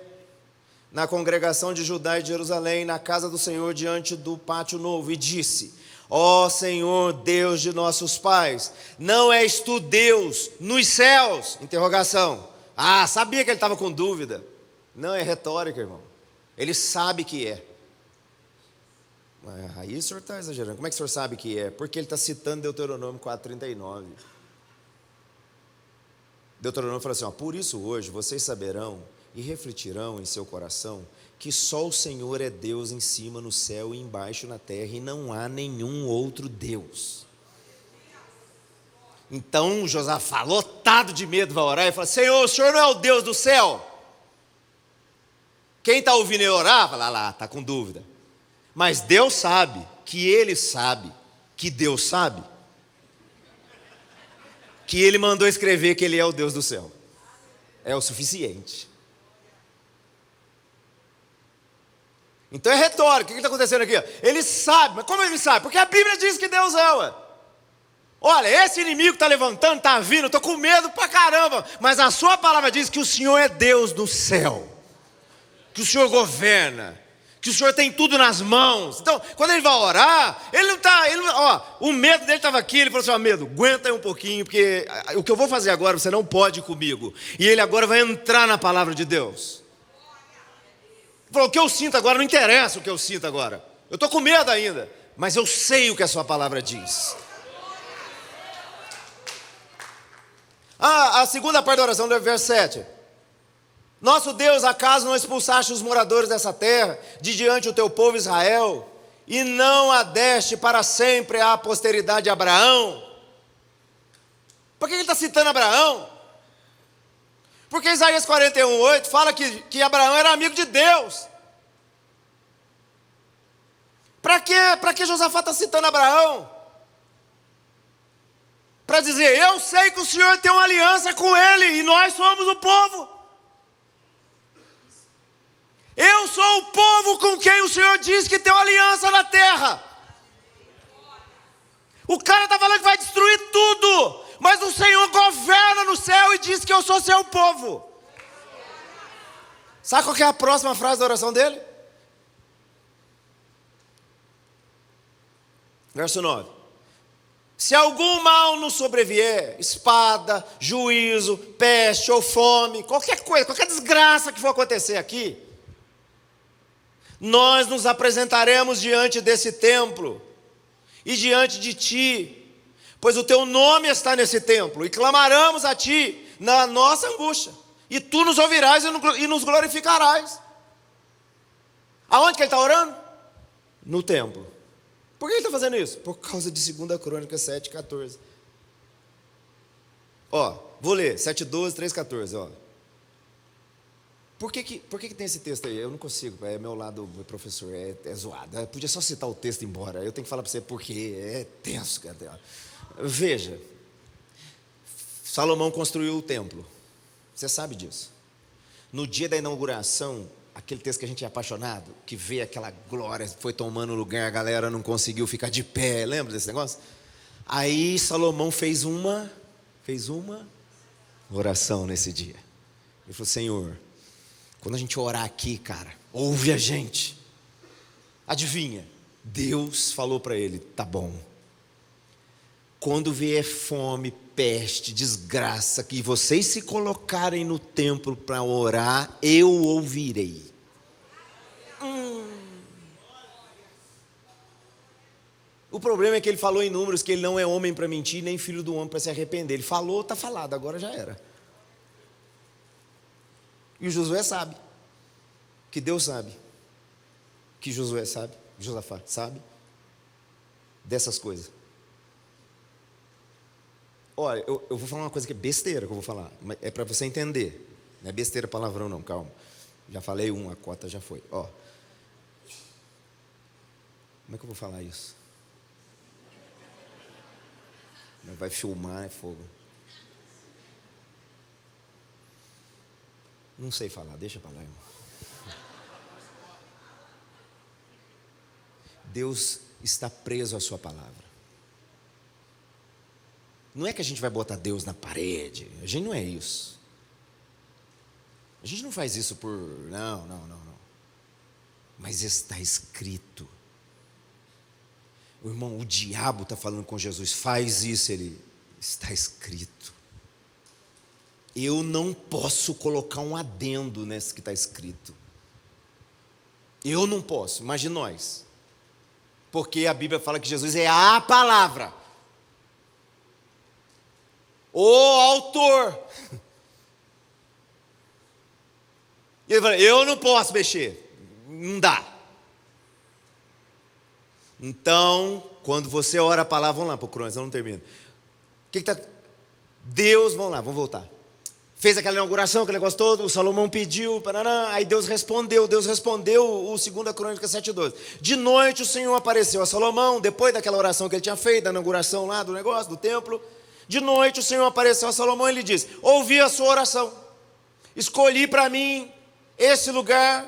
na congregação de Judá e de Jerusalém, na casa do Senhor, diante do pátio novo, e disse: Ó Senhor, Deus de nossos pais, não és tu Deus nos céus? Interrogação. Sabia que ele estava com dúvida. Não, é retórica, irmão. Ele sabe que é. Aí o senhor está exagerando. Como é que o senhor sabe que é? Porque ele está citando Deuteronômio 4,39. Deuteronômio fala assim, ó, por isso hoje vocês saberão e refletirão em seu coração que só o Senhor é Deus em cima no céu e embaixo na terra, e não há nenhum outro Deus. Então Josafá, lotado de medo, vai orar e fala, Senhor, o Senhor não é o Deus do céu? Quem está ouvindo ele orar, fala, lá, está com dúvida. Mas Deus sabe, que ele sabe, que Deus sabe, que ele mandou escrever que ele é o Deus do céu. É o suficiente. Então é retórico. O que está acontecendo aqui? Ele sabe, mas como ele sabe? Porque a Bíblia diz que Deus é, ué. Olha, esse inimigo está levantando, está vindo, estou com medo pra caramba, mas a sua palavra diz que o Senhor é Deus do céu, que o Senhor governa, que o Senhor tem tudo nas mãos. Então, quando ele vai orar, ele não está, o medo dele estava aqui, ele falou assim, ó, medo, aguenta aí um pouquinho, porque o que eu vou fazer agora, você não pode ir comigo. E ele agora vai entrar na palavra de Deus. Ele falou, o que eu sinto agora, não interessa o que eu sinto agora. Eu estou com medo ainda, mas eu sei o que a sua palavra diz. A segunda parte da oração do verso 7. Nosso Deus, acaso não expulsaste os moradores dessa terra de diante do teu povo Israel, e não a deste para sempre à posteridade de Abraão? Por que ele está citando Abraão? Porque Isaías 41:8 fala que Abraão era amigo de Deus. Para que Josafá está citando Abraão? Para dizer, eu sei que o Senhor tem uma aliança com ele, e nós somos o povo. Eu sou o povo com quem o Senhor diz que tem uma aliança na terra. O cara está falando que vai destruir tudo, mas o Senhor governa no céu e diz que eu sou seu povo. Sabe qual que é a próxima frase da oração dele? Verso 9. Se algum mal nos sobrevier, espada, juízo, peste ou fome, qualquer coisa, qualquer desgraça que for acontecer aqui, nós nos apresentaremos diante desse templo e diante de ti, pois o teu nome está nesse templo, e clamaremos a ti na nossa angústia, e tu nos ouvirás e nos glorificarás. Aonde que ele está orando? No templo. Por que ele está fazendo isso? Por causa de 2 Crônicas 7:14. Ó, vou ler, 7:12, 3:14, ó. Por que tem esse texto aí? Eu não consigo, é meu lado, professor, é zoado. Eu podia só citar o texto e ir embora. Eu tenho que falar para você porque é tenso, cara. Veja, Salomão construiu o templo. Você sabe disso. No dia da inauguração, aquele texto que a gente é apaixonado, que vê aquela glória, foi tomando lugar, a galera não conseguiu ficar de pé, lembra desse negócio? Aí Salomão fez uma oração nesse dia. Ele falou, Senhor, quando a gente orar aqui, cara, ouve a gente. Adivinha? Deus falou para ele, tá bom. Quando vier fome, peste, desgraça, que vocês se colocarem no templo para orar, eu ouvirei. O problema é que ele falou em Números que ele não é homem para mentir, nem filho do homem para se arrepender. Ele falou, está falado, agora já era. E o Josué sabe, que Deus sabe, que Josué sabe, Josafá sabe dessas coisas. Olha, eu vou falar uma coisa que é besteira que eu vou falar, mas é para você entender. Não é besteira palavrão não, calma. Já falei a cota já foi. Ó, como é que eu vou falar isso? Vai filmar, é fogo. Não sei falar, deixa para lá, irmão. Deus está preso à sua palavra. Não é que a gente vai botar Deus na parede. A gente não é isso. A gente não faz isso por... Não. Mas está escrito. O irmão, o diabo está falando com Jesus. Faz isso, ele... Está escrito. Eu não posso colocar um adendo nesse que está escrito. Eu não posso, imagine nós. Porque a Bíblia fala que Jesus é a palavra. O autor. E ele fala, eu não posso mexer, não dá. Então, quando você ora a palavra, vamos lá para o Crônicas, eu não termino. O que está... Deus, vamos lá, vamos voltar. Fez aquela inauguração, aquele negócio todo, o Salomão pediu, paraná, aí Deus respondeu o 2 Crônicas 7:12. De noite o Senhor apareceu a Salomão, depois daquela oração que ele tinha feito, da inauguração lá do negócio, do templo. De noite o Senhor apareceu a Salomão e lhe disse, ouvi a sua oração, escolhi para mim esse lugar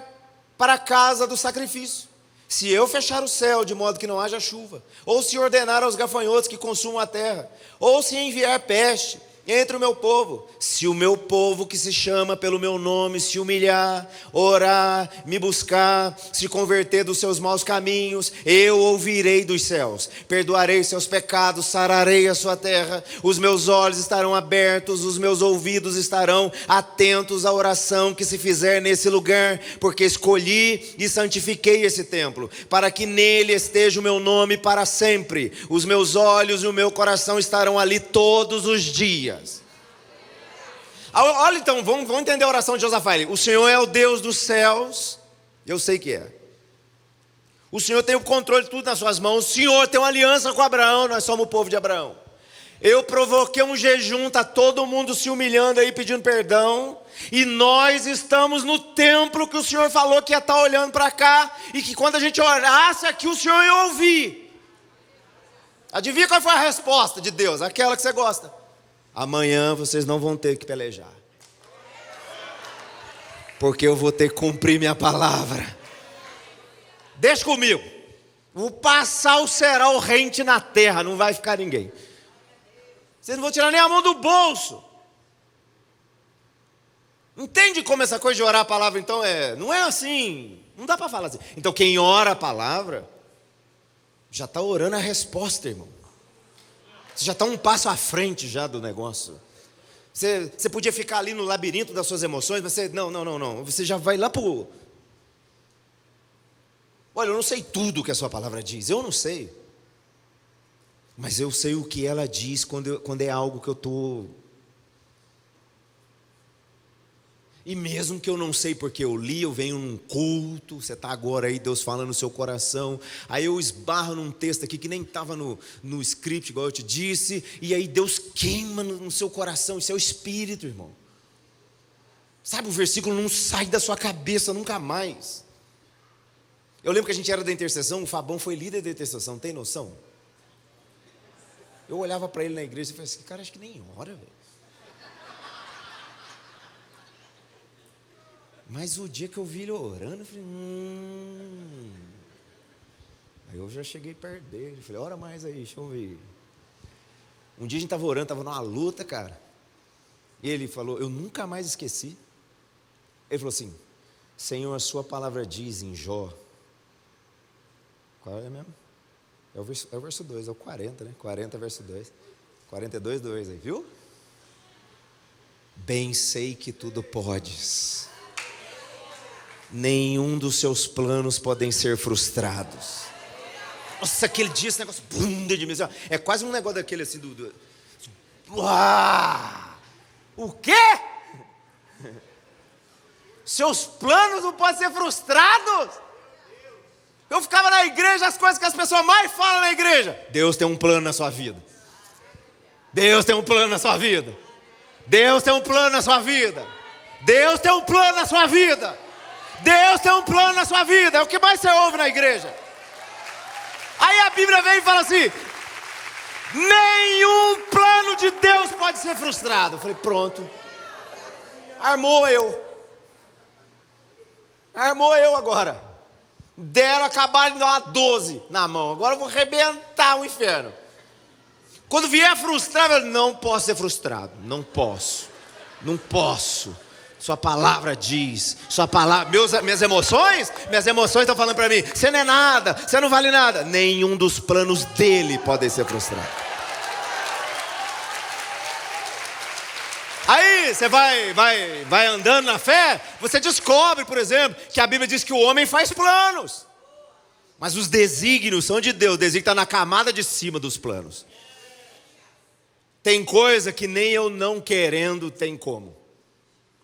para a casa do sacrifício. Se eu fechar o céu de modo que não haja chuva, ou se ordenar aos gafanhotos que consumam a terra, ou se enviar peste entre o meu povo, se o meu povo que se chama pelo meu nome se humilhar, orar, me buscar, se converter dos seus maus caminhos, eu ouvirei dos céus, perdoarei seus pecados, sararei a sua terra, os meus olhos estarão abertos, os meus ouvidos estarão atentos à oração que se fizer nesse lugar, porque escolhi e santifiquei esse templo, para que nele esteja o meu nome para sempre, os meus olhos e o meu coração estarão ali todos os dias. Olha então, vamos entender a oração de Josafá. O Senhor é o Deus dos céus, eu sei que é. O Senhor tem o controle de tudo nas suas mãos. O Senhor tem uma aliança com Abraão, nós somos o povo de Abraão. Eu provoquei um jejum, está todo mundo se humilhando aí, pedindo perdão. E nós estamos no templo que o Senhor falou que ia estar olhando para cá. E que quando a gente orasse aqui, o Senhor ia ouvir. Adivinha qual foi a resposta de Deus? Aquela que você gosta. Amanhã vocês não vão ter que pelejar, porque eu vou ter que cumprir minha palavra. Deixa comigo. Vou passar o cerol rente na terra, não vai ficar ninguém. Vocês não vão tirar nem a mão do bolso. Entende como essa coisa de orar a palavra então é? Não é assim, não dá para falar assim. Então quem ora a palavra já está orando a resposta, irmão. Você já está um passo à frente já do negócio. Você podia ficar ali no labirinto das suas emoções, mas você, não. Você já vai lá para o... Olha, eu não sei tudo o que a sua palavra diz, eu não sei. Mas eu sei o que ela diz quando é algo que eu estou... E mesmo que eu não sei porque eu li, eu venho num culto, você está agora aí, Deus falando no seu coração, aí eu esbarro num texto aqui que nem estava no script, igual eu te disse, e aí Deus queima no seu coração, isso é o Espírito, irmão. Sabe, o versículo não sai da sua cabeça nunca mais. Eu lembro que a gente era da intercessão, o Fabão foi líder da intercessão, tem noção? Eu olhava para ele na igreja e falei assim, cara, acho que nem ora, velho. Mas o dia que eu vi ele orando, eu falei, Aí eu já cheguei perto dele, falei, ora mais aí, deixa eu ver. Um dia a gente estava orando, estava numa luta, cara. E ele falou, eu nunca mais esqueci. Ele falou assim, Senhor, a sua palavra diz em Jó. Qual é mesmo? É o verso 2, é o 40, né? 40, verso 2. 42, 2 aí, viu? Bem sei que tudo podes. Nenhum dos seus planos podem ser frustrados. Nossa, aquele dia, esse negócio, é quase um negócio daquele assim, o quê? Seus planos não podem ser frustrados? Eu ficava na igreja, as coisas que as pessoas mais falam na igreja. Deus tem um plano na sua vida. Deus tem um plano na sua vida. Deus tem um plano na sua vida. Deus tem um plano na sua vida. Deus tem um plano na sua vida. É o que mais você ouve na igreja. Aí a Bíblia vem e fala assim, nenhum plano de Deus pode ser frustrado. Eu falei, pronto. Armou eu agora. Acabaram de dar uma 12 na mão. Agora eu vou arrebentar o inferno. Quando vier frustrar, eu não posso ser frustrado. Não posso. Sua palavra diz, sua palavra, minhas emoções estão falando para mim, você não é nada, você não vale nada. Nenhum dos planos dele pode ser frustrado. Aí você vai andando na fé, você descobre, por exemplo, que a Bíblia diz que o homem faz planos, mas os desígnios são de Deus. O desígnio está na camada de cima dos planos. Tem coisa que nem eu não querendo tem como,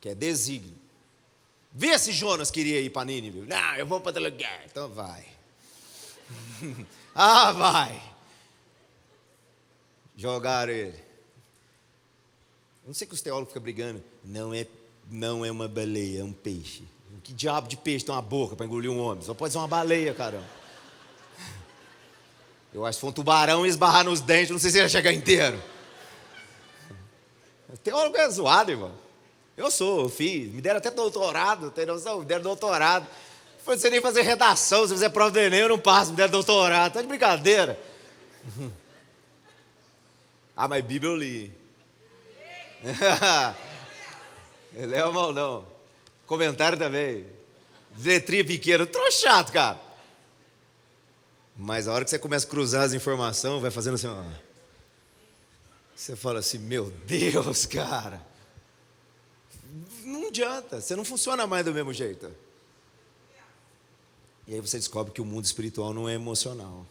que é desígnio. Vê se Jonas queria ir para Nínive. Não, eu vou para outro lugar. Então vai. Vai. Jogaram ele. Não sei que os teólogos ficam brigando. Não é uma baleia, é um peixe. Que diabo de peixe tem uma boca para engolir um homem? Só pode ser uma baleia, caramba. Eu acho que se for um tubarão e esbarrar nos dentes, não sei se ele ia chegar inteiro. O teólogo é zoado, irmão. Eu fiz. Me deram até doutorado, tem noção? Me deram doutorado. Não sei nem fazer redação, se fizer prova do Enem eu não passo, me deram doutorado. Tá de brincadeira. Mas Bíblia eu li. Leva mal não. Comentário também. Letrinha pequena, tô chato, cara. Mas a hora que você começa a cruzar as informações, vai fazendo assim, ó. Você fala assim, meu Deus, cara. Não adianta, você não funciona mais do mesmo jeito. E aí você descobre que o mundo espiritual não é emocional.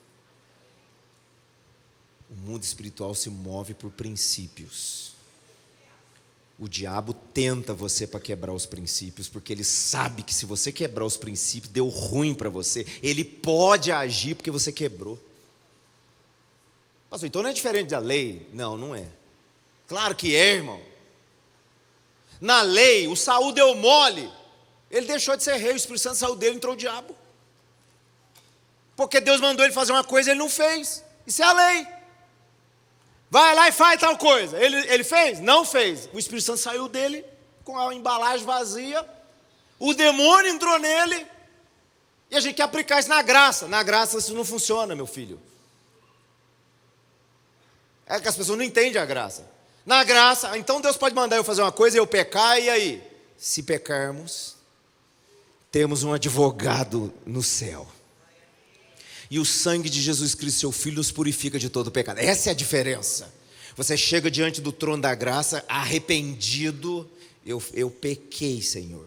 O mundo espiritual se move por princípios. O diabo tenta você para quebrar os princípios, porque ele sabe que se você quebrar os princípios, deu ruim para você. Ele pode agir porque você quebrou. Pastor, então não é diferente da lei? Não, não é. Claro que é, irmão. Na lei, o Saul deu mole. Ele deixou de ser rei, o Espírito Santo saiu dele, entrou o diabo. Porque Deus mandou ele fazer uma coisa e ele não fez. Isso é a lei. Vai lá e faz tal coisa. Ele fez? Não fez. O Espírito Santo saiu dele com a embalagem vazia. O demônio entrou nele. E a gente quer aplicar isso na graça. Na graça isso não funciona, meu filho. É que as pessoas não entendem a graça. Na graça, então Deus pode mandar eu fazer uma coisa e eu pecar, e aí? Se pecarmos, temos um advogado no céu. E o sangue de Jesus Cristo, seu Filho, nos purifica de todo pecado. Essa é a diferença. Você chega diante do trono da graça, arrependido. Eu pequei, Senhor.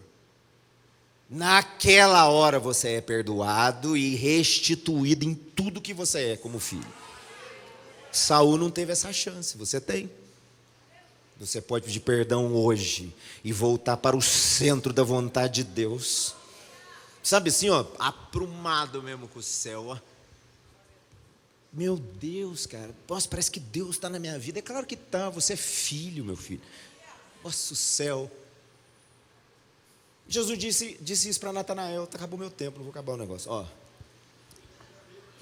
Naquela hora você é perdoado e restituído em tudo que você é como filho. Saul não teve essa chance, você tem. Você pode pedir perdão hoje e voltar para o centro da vontade de Deus. Sabe assim, ó, aprumado mesmo com o céu, ó. Meu Deus, cara, nossa, parece que Deus está na minha vida. É claro que está, você é filho, meu filho. Nossa, o céu. Jesus disse isso para Natanael. Acabou meu tempo, não vou acabar o negócio. Ó,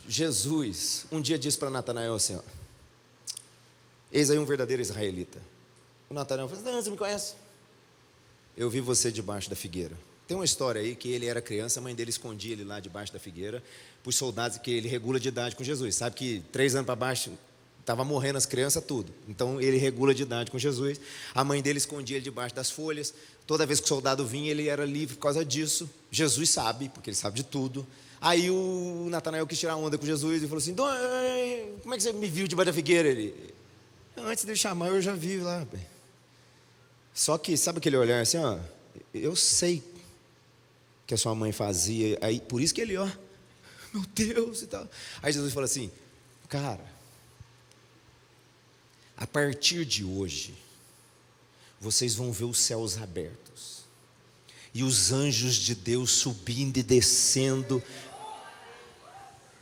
Jesus um dia disse para Natanael assim, ó, eis aí um verdadeiro israelita. O Natanael falou, não, você me conhece? Eu vi você debaixo da figueira. Tem uma história aí que ele era criança, a mãe dele escondia ele lá debaixo da figueira, para os soldados, que ele regula de idade com Jesus. Sabe que 3 anos para baixo, estava morrendo as crianças, tudo. Então ele regula de idade com Jesus. A mãe dele escondia ele debaixo das folhas. Toda vez que o soldado vinha, ele era livre por causa disso. Jesus sabe, porque ele sabe de tudo. Aí o Natanael quis tirar onda com Jesus e falou assim, como é que você me viu debaixo da figueira? Ele, antes de ele chamar, eu já vi lá. Só que, sabe aquele olhar assim, ó, eu sei que a sua mãe fazia, aí por isso que ele, ó, meu Deus e tal. Aí Jesus falou assim, cara, a partir de hoje, vocês vão ver os céus abertos, e os anjos de Deus subindo e descendo,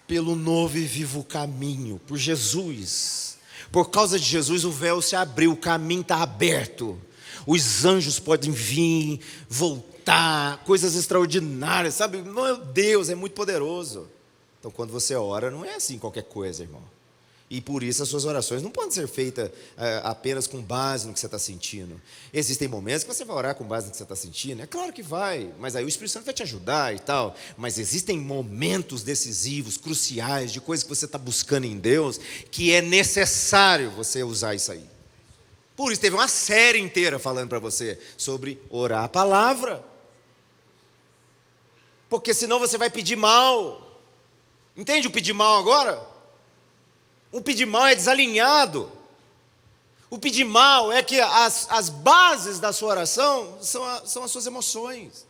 pelo novo e vivo caminho, por Jesus. Por causa de Jesus o véu se abriu, o caminho está aberto. Os anjos podem vir, voltar, coisas extraordinárias, sabe? Meu Deus, é muito poderoso. Então quando você ora, não é assim qualquer coisa, irmão. E por isso as suas orações não podem ser feitas apenas com base no que você está sentindo. Existem momentos que você vai orar com base no que você está sentindo, é claro que vai, mas aí o Espírito Santo vai te ajudar e tal. Mas existem momentos decisivos, cruciais, de coisas que você está buscando em Deus, que é necessário você usar isso aí. Por isso teve uma série inteira falando para você sobre orar a palavra. Porque senão você vai pedir mal. Entende o pedir mal agora? O pedir mal é desalinhado. O pedir mal é que as bases da sua oração são as suas emoções.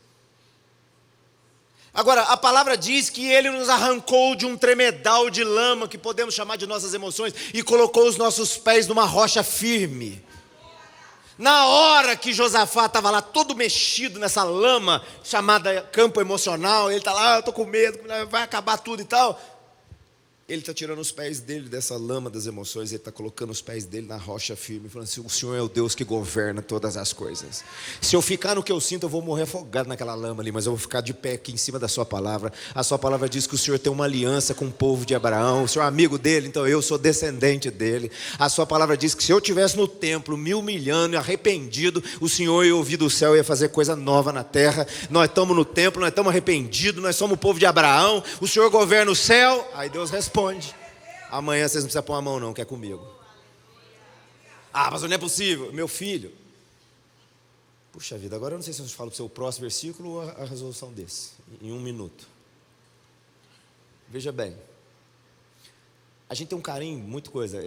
Agora, a palavra diz que Ele nos arrancou de um tremedal de lama, que podemos chamar de nossas emoções, e colocou os nossos pés numa rocha firme. Na hora que Josafá estava lá todo mexido nessa lama chamada campo emocional, ele está lá, eu estou com medo, vai acabar tudo e tal. Ele está tirando os pés dele dessa lama das emoções, ele está colocando os pés dele na rocha firme, falando assim: o Senhor é o Deus que governa todas as coisas. Se eu ficar no que eu sinto, eu vou morrer afogado naquela lama ali, mas eu vou ficar de pé aqui em cima da sua palavra. A sua palavra diz que o Senhor tem uma aliança com o povo de Abraão, o Senhor é amigo dele, então eu sou descendente dele. A sua palavra diz que se eu estivesse no templo, me humilhando e arrependido, o Senhor ia ouvir do céu e ia fazer coisa nova na terra. Nós estamos no templo, nós estamos arrependidos, nós somos o povo de Abraão, o Senhor governa o céu. Aí Deus responde: amanhã vocês não precisam pôr a mão não, que é comigo. Ah, mas não é possível. Meu filho, puxa vida, agora eu não sei se eu falo para o seu próximo versículo ou a resolução desse, em 1 minuto. Veja bem, a gente tem um carinho, muita coisa.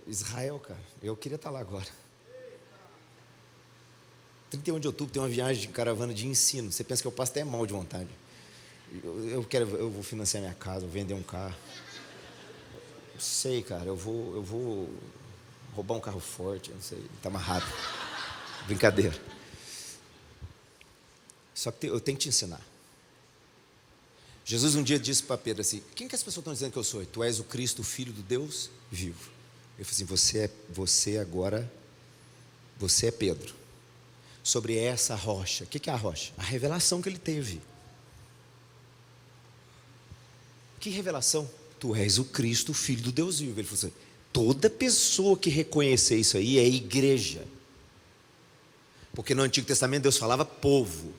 Israel, cara, eu queria estar lá agora. 31 de outubro tem uma viagem de caravana de ensino. Você pensa que eu passo até mal de vontade. Eu vou financiar minha casa, vou vender um carro. Não sei, cara, eu vou roubar um carro forte, não sei, tá amarrado. Brincadeira. Só que eu tenho que te ensinar. Jesus um dia disse para Pedro assim: quem que as pessoas estão dizendo que eu sou? Tu és o Cristo, o Filho do Deus vivo. Ele falou assim: você agora, você é Pedro. Sobre essa rocha. O que é a rocha? A revelação que ele teve. Que revelação? Tu és o Cristo, o Filho do Deus vivo. Ele falou assim: toda pessoa que reconhecer isso aí é igreja. Porque no Antigo Testamento Deus falava povo.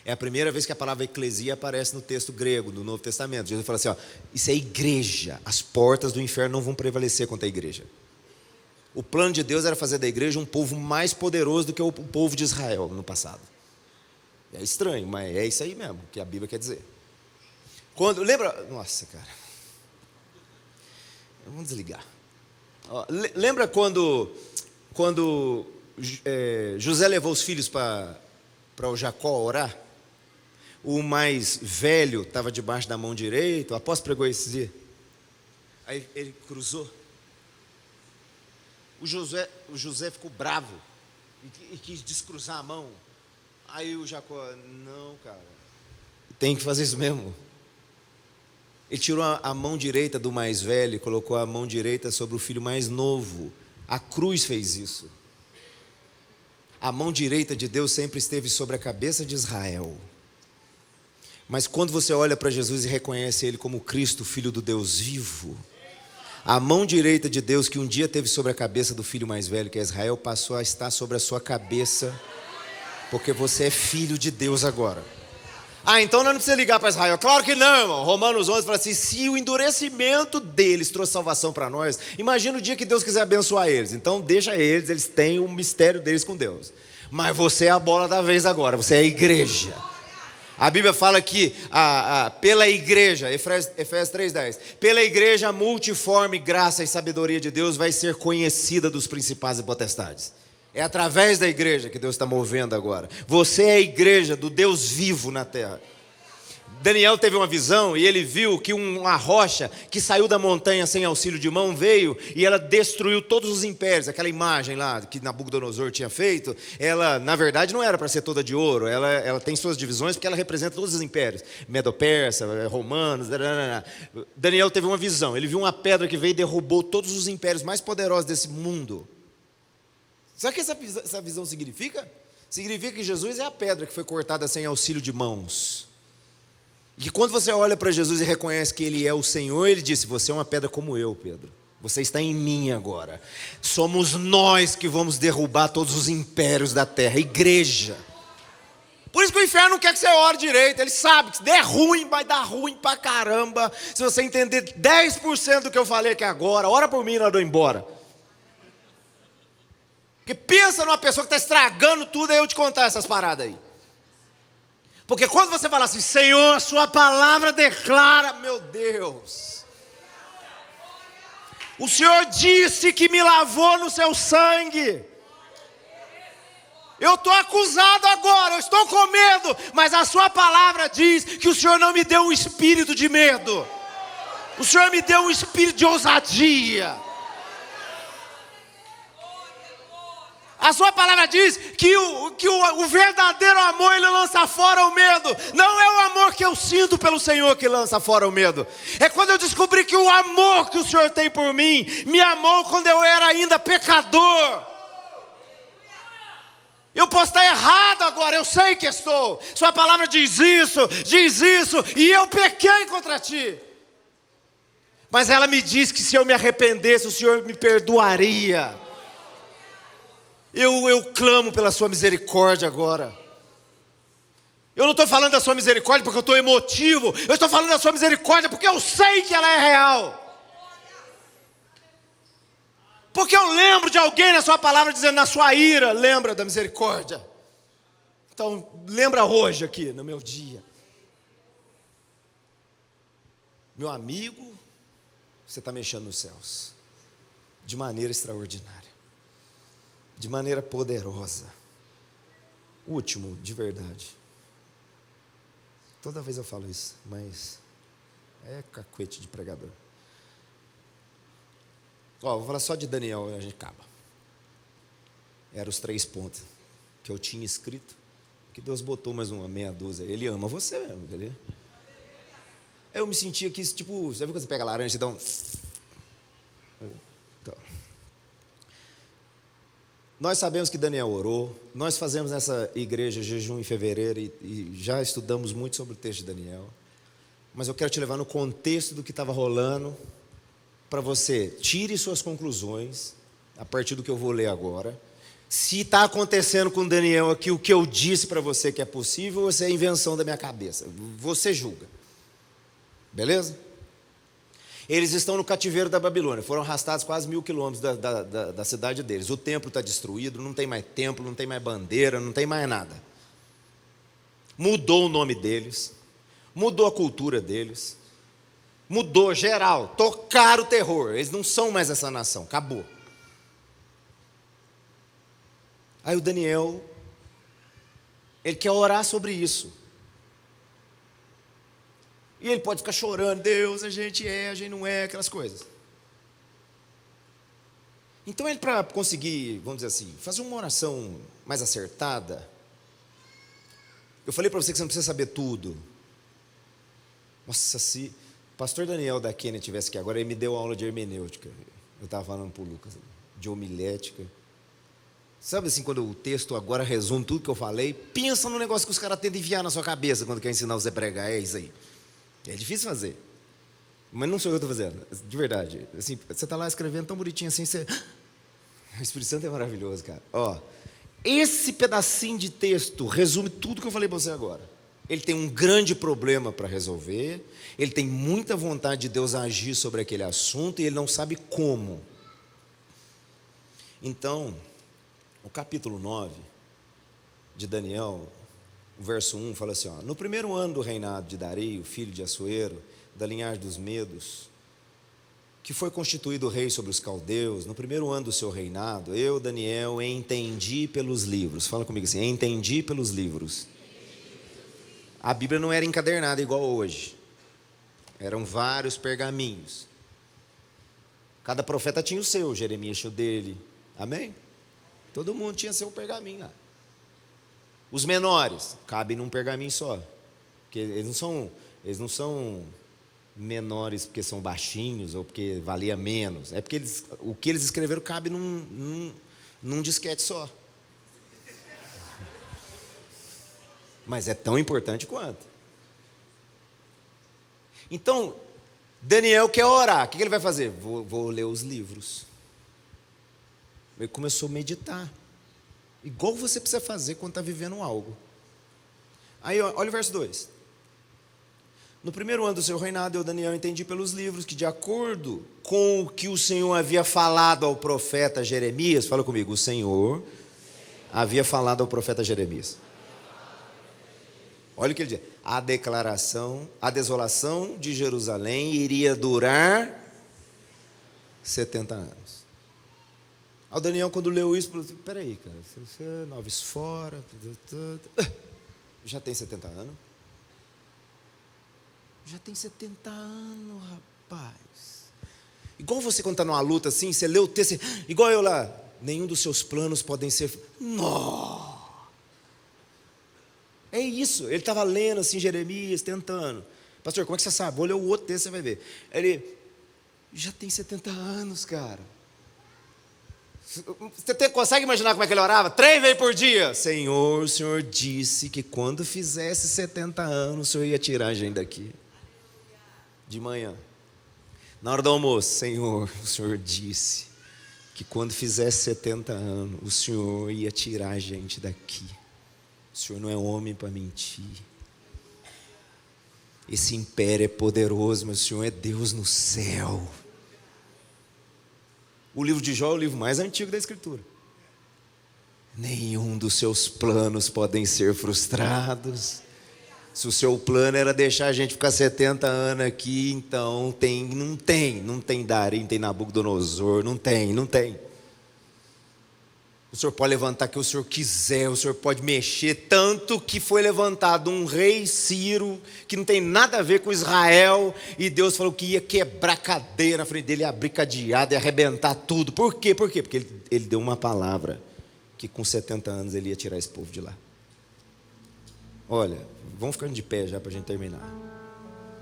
É a primeira vez que a palavra eclesia aparece no texto grego, do Novo Testamento. Jesus fala assim: ó, isso é igreja. As portas do inferno não vão prevalecer contra a igreja. O plano de Deus era fazer da igreja um povo mais poderoso do que o povo de Israel no passado. É estranho, mas é isso aí mesmo que a Bíblia quer dizer. Lembra? Nossa, cara. Vamos desligar. Lembra quando José levou os filhos para o Jacó orar? O mais velho estava debaixo da mão direita. O apóstolo pregou esse dia. Aí ele cruzou. O José ficou bravo e quis descruzar a mão. Aí o Jacó: não, cara, tem que fazer isso mesmo. Ele tirou a mão direita do mais velho e colocou a mão direita sobre o filho mais novo. A cruz fez isso. A mão direita de Deus sempre esteve sobre a cabeça de Israel. Mas quando você olha para Jesus e reconhece Ele como Cristo, Filho do Deus vivo, a mão direita de Deus que um dia teve sobre a cabeça do filho mais velho, que é Israel, passou a estar sobre a sua cabeça, porque você é filho de Deus agora. Ah, então não precisa ligar para Israel. Claro que não, irmão. Romanos 11 fala assim: se o endurecimento deles trouxe salvação para nós, imagina o dia que Deus quiser abençoar eles. Então deixa eles têm o mistério deles com Deus. Mas você é a bola da vez agora, você é a igreja. A Bíblia fala que pela igreja, Efésios 3:10, pela igreja a multiforme graça e sabedoria de Deus vai ser conhecida dos principados e potestades. É através da igreja que Deus está movendo agora. Você é a igreja do Deus vivo na terra. Daniel teve uma visão e ele viu que uma rocha que saiu da montanha sem auxílio de mão veio e ela destruiu todos os impérios. Aquela imagem lá que Nabucodonosor tinha feito, ela na verdade não era para ser toda de ouro. Ela tem suas divisões porque ela representa todos os impérios. Medo-Persa, romanos. Daniel teve uma visão. Ele viu uma pedra que veio e derrubou todos os impérios mais poderosos desse mundo. Sabe o que essa visão significa? Significa que Jesus é a pedra que foi cortada sem auxílio de mãos. E quando você olha para Jesus e reconhece que Ele é o Senhor, Ele disse: você é uma pedra como eu, Pedro. Você está em mim agora. Somos nós que vamos derrubar todos os impérios da terra. Igreja. Por isso que o inferno não quer que você ore direito. Ele sabe que se der ruim, vai dar ruim pra caramba. Se você entender 10% do que eu falei aqui agora, ora por mim e nós vamos embora. Porque pensa numa pessoa que está estragando tudo, aí eu te contar essas paradas aí. Porque quando você fala assim: Senhor, a sua palavra declara, meu Deus, o Senhor disse que me lavou no seu sangue. Eu estou acusado agora, eu estou com medo, mas a sua palavra diz que o Senhor não me deu um espírito de medo. O Senhor me deu um espírito de ousadia. A sua palavra diz que o verdadeiro amor, ele lança fora o medo. Não é o amor que eu sinto pelo Senhor que lança fora o medo. É quando eu descobri que o amor que o Senhor tem por mim, me amou quando eu era ainda pecador. Eu posso estar errado agora, eu sei que estou. Sua palavra diz isso, e eu pequei contra ti. Mas ela me diz que se eu me arrependesse, o Senhor me perdoaria. Eu clamo pela sua misericórdia agora. Eu não estou falando da sua misericórdia porque eu estou emotivo. Eu estou falando da sua misericórdia porque eu sei que ela é real. Porque eu lembro de alguém na sua palavra dizendo, na sua ira, lembra da misericórdia. Então, lembra hoje aqui, no meu dia. Meu amigo, você está mexendo nos céus. De maneira extraordinária. De maneira poderosa. Último, de verdade. Toda vez eu falo isso, mas é cacuete de pregador. Vou falar só de Daniel e a gente acaba. Eram os 3 pontos que eu tinha escrito, que Deus botou mais uma meia dúzia. Ele ama você mesmo, entendeu? Eu me sentia que, tipo, você viu quando você pega a laranja e dá um... Então. Nós sabemos que Daniel orou, nós fazemos nessa igreja jejum em fevereiro e já estudamos muito sobre o texto de Daniel, mas eu quero te levar no contexto do que estava rolando, para você tire suas conclusões, a partir do que eu vou ler agora. Se está acontecendo com Daniel aqui o que eu disse para você que é possível, ou se é invenção da minha cabeça, você julga, beleza? Eles estão no cativeiro da Babilônia, foram arrastados quase 1000 quilômetros da cidade deles. O templo está destruído, não tem mais templo, não tem mais bandeira, não tem mais nada. Mudou o nome deles, mudou a cultura deles, mudou geral, tocaram o terror. Eles não são mais essa nação, acabou. Aí o Daniel, ele quer orar sobre isso. E ele pode ficar chorando, Deus, a gente não é, aquelas coisas. Então ele, para conseguir, vamos dizer assim, fazer uma oração mais acertada, eu falei para você que você não precisa saber tudo. Nossa, se o pastor Daniel da Kenya estivesse aqui agora, ele me deu aula de hermenêutica. Eu estava falando para o Lucas, de homilética. Sabe assim, quando o texto agora resume tudo que eu falei, pensa no negócio que os caras tentam enfiar na sua cabeça quando quer ensinar você a pregar, é isso aí. É difícil fazer, mas não sou eu que estou fazendo, de verdade. Assim, você está lá escrevendo tão bonitinho assim, você... O Espírito Santo é maravilhoso, cara. Esse pedacinho de texto resume tudo que eu falei para você agora. Ele tem um grande problema para resolver, ele tem muita vontade de Deus agir sobre aquele assunto e ele não sabe como. Então, o capítulo 9 de Daniel, o verso 1 fala assim, no primeiro ano do reinado de Dario, filho de Assuero, da linhagem dos Medos, que foi constituído rei sobre os caldeus, no primeiro ano do seu reinado, eu, Daniel, entendi pelos livros. Fala comigo assim, entendi pelos livros. A Bíblia não era encadernada igual hoje. Eram vários pergaminhos. Cada profeta tinha o seu, Jeremias tinha o dele. Amém? Todo mundo tinha seu pergaminho lá. Os menores, cabem num pergaminho só. Porque eles não são menores porque são baixinhos ou porque valia menos. É porque o que eles escreveram cabe num disquete só. Mas é tão importante quanto. Então, Daniel quer orar. O que ele vai fazer? Vou ler os livros. Ele começou a meditar. Igual você precisa fazer quando está vivendo algo. Aí, olha o verso 2. No primeiro ano do seu reinado, eu, Daniel, entendi pelos livros que, de acordo com o que o Senhor havia falado ao profeta Jeremias, fala comigo, o Senhor havia falado ao profeta Jeremias. Olha o que ele diz. A desolação de Jerusalém iria durar 70 anos. Aí o Daniel, quando leu isso, falou assim, peraí, cara, você é noves fora, já tem 70 anos? Já tem 70 anos, rapaz. Igual você quando está numa luta assim, você lê o texto, igual eu lá, nenhum dos seus planos podem ser... Não! É isso, ele estava lendo assim Jeremias, tentando. Pastor, como é que você sabe? Olha o outro desse, você vai ver. Ele já tem 70 anos, cara. Você consegue imaginar como é que ele orava? 3 vezes por dia. Senhor, o Senhor disse que quando fizesse 70 anos, o Senhor ia tirar a gente daqui. De manhã. Na hora do almoço, Senhor, o Senhor disse que quando fizesse 70 anos, o Senhor ia tirar a gente daqui. O Senhor não é homem para mentir. Esse império é poderoso, mas o Senhor é Deus no céu. O livro de Jó é o livro mais antigo da Escritura. Nenhum dos seus planos podem ser frustrados. Se o seu plano era deixar a gente ficar 70 anos aqui, então não tem Darim, não tem Nabucodonosor, não tem. O Senhor pode levantar o que o Senhor quiser, o Senhor pode mexer, tanto que foi levantado um rei Ciro, que não tem nada a ver com Israel, e Deus falou que ia quebrar cadeia na frente dele, ia abrir cadeado, ia arrebentar tudo. Por quê? Porque ele deu uma palavra, que com 70 anos ele ia tirar esse povo de lá. Olha, vamos ficando de pé já para a gente terminar.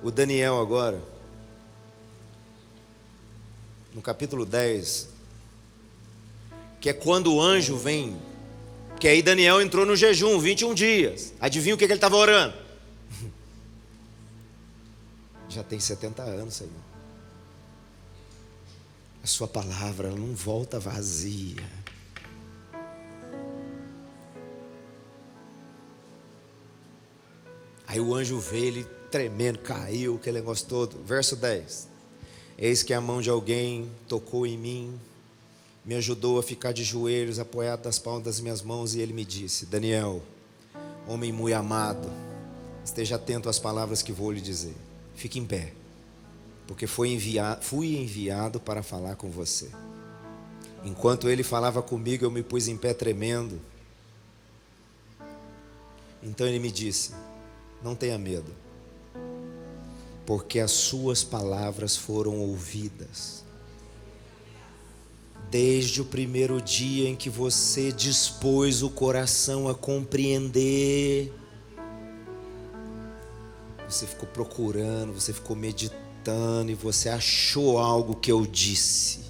O Daniel agora, no capítulo 10... que é quando o anjo vem, que aí Daniel entrou no jejum, 21 dias, adivinha o que ele estava orando? Já tem 70 anos, Senhor, a sua palavra não volta vazia. Aí o anjo veio, ele tremendo, caiu, aquele negócio todo. Verso 10: eis que a mão de alguém tocou em mim, me ajudou a ficar de joelhos, apoiado nas palmas das minhas mãos, e ele me disse: Daniel, homem muito amado, esteja atento às palavras que vou lhe dizer. Fique em pé, porque fui enviado para falar com você. Enquanto ele falava comigo, eu me pus em pé tremendo. Então ele me disse: não tenha medo, porque as suas palavras foram ouvidas. Desde o primeiro dia em que você dispôs o coração a compreender, você ficou procurando, você ficou meditando, e você achou algo que eu disse,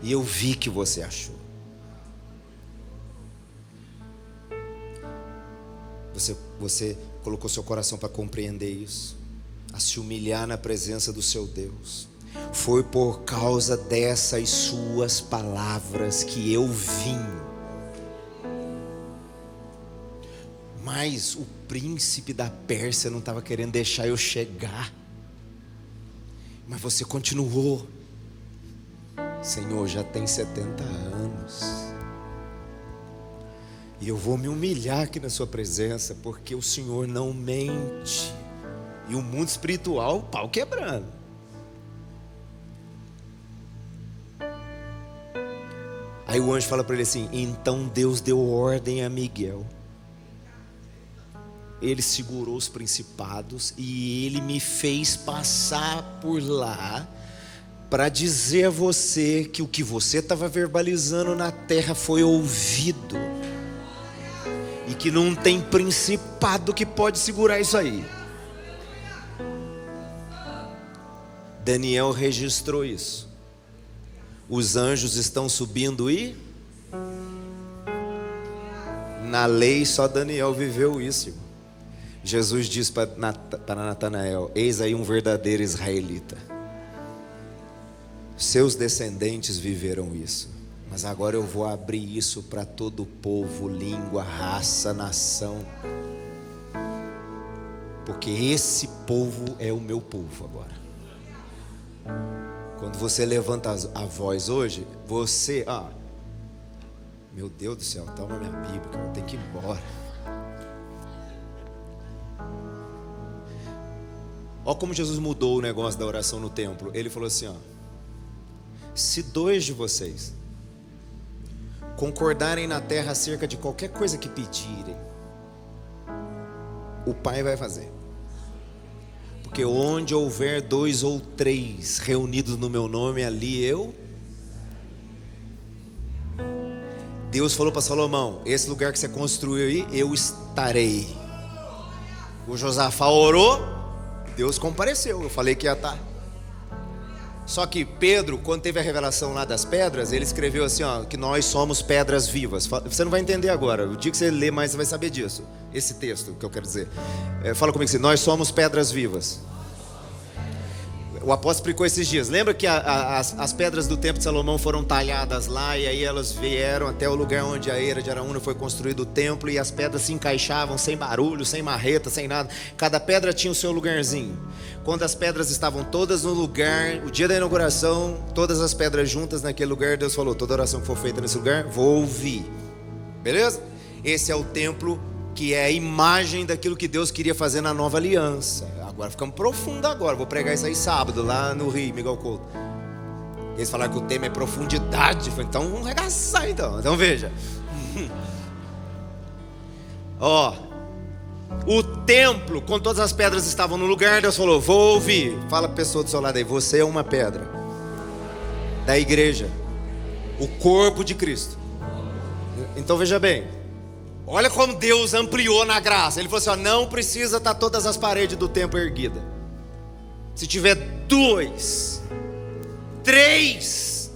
e eu vi que você achou. Você colocou seu coração para compreender isso, a se humilhar na presença do seu Deus. Foi por causa dessas suas palavras que eu vim. Mas o príncipe da Pérsia não estava querendo deixar eu chegar. Mas você continuou. Senhor, já tem 70 anos. E eu vou me humilhar aqui na sua presença, porque o Senhor não mente. E o mundo espiritual, o pau quebrando. Aí o anjo fala para ele assim: então Deus deu ordem a Miguel. Ele segurou os principados e ele me fez passar por lá para dizer a você que o que você estava verbalizando na terra foi ouvido, e que não tem principado que pode segurar isso aí. Daniel registrou isso. Os anjos estão subindo e na lei só Daniel viveu isso, irmão. Jesus diz para Natanael: eis aí um verdadeiro israelita. Seus descendentes viveram isso, mas agora eu vou abrir isso para todo povo, língua, raça, nação, porque esse povo é o meu povo agora. Quando você levanta a voz hoje, você, meu Deus do céu, toma minha Bíblia, eu tenho que ir embora. Olha como Jesus mudou o negócio da oração no templo. Ele falou assim: se 2 de vocês concordarem na terra acerca de qualquer coisa que pedirem, o Pai vai fazer. Porque onde houver 2 ou 3 reunidos no meu nome, ali eu. Deus falou para Salomão: esse lugar que você construiu aí, eu estarei. O Josafá orou, Deus compareceu. Eu falei que ia estar. Só que Pedro, quando teve a revelação lá das pedras, ele escreveu assim, ó, que nós somos pedras vivas. Você não vai entender agora, o dia que você ler mais você vai saber disso. Esse texto que eu quero dizer. Fala comigo assim: nós somos pedras vivas. O apóstolo explicou esses dias. Lembra que as pedras do templo de Salomão foram talhadas lá, e aí elas vieram até o lugar onde a eira de Araúna foi construído o templo, e as pedras se encaixavam sem barulho, sem marreta, sem nada. Cada pedra tinha o seu lugarzinho. Quando as pedras estavam todas no lugar, o dia da inauguração, todas as pedras juntas naquele lugar, Deus falou: toda oração que for feita nesse lugar, vou ouvir. Beleza? Esse é o templo, que é a imagem daquilo que Deus queria fazer na nova aliança. Agora ficamos profundo agora. Vou pregar isso aí sábado lá no Rio, Miguel Couto. Eles falaram que o tema é profundidade. Falei, então vamos arregaçar então. Então veja. Ó, o templo, com todas as pedras estavam no lugar, Deus falou: vou ouvir. Fala para a pessoa do seu lado aí: você é uma pedra da igreja, o corpo de Cristo. Então veja bem, olha como Deus ampliou na graça. Ele falou assim: ó, não precisa estar todas as paredes do templo erguidas. Se tiver 2, 3,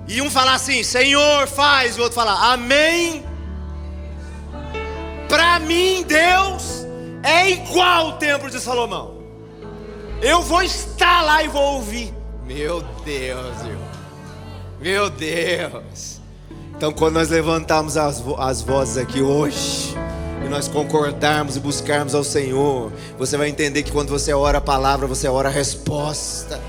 e um falar assim: Senhor, faz, e o outro falar amém. Para mim, Deus é igual ao templo de Salomão. Eu vou estar lá e vou ouvir. Meu Deus, irmão. Meu Deus. Então, quando nós levantarmos as vozes aqui hoje, e nós concordarmos e buscarmos ao Senhor, você vai entender que quando você ora a palavra, você ora a resposta.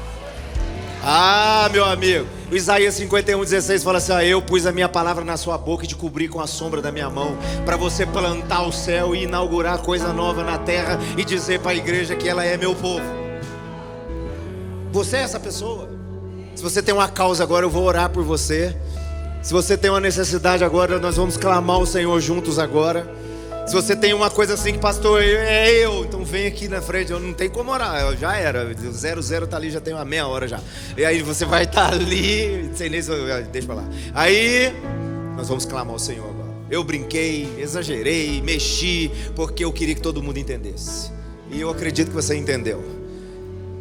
Ah, meu amigo, o Isaías 51:16 fala assim: ó, eu pus a minha palavra na sua boca e te cobri com a sombra da minha mão, para você plantar o céu e inaugurar coisa nova na terra, e dizer para a igreja que ela é meu povo. Você é essa pessoa. Se você tem uma causa agora, eu vou orar por você. Se você tem uma necessidade agora, nós vamos clamar ao Senhor juntos agora. Se você tem uma coisa assim que, pastor, é eu, então vem aqui na frente. Eu não tenho como orar, já era. O 00 tá ali, já tem uma meia hora já. E aí você vai estar ali, sem nem, deixa pra lá. Aí nós vamos clamar ao Senhor agora. Eu brinquei, exagerei, mexi, porque eu queria que todo mundo entendesse. E eu acredito que você entendeu.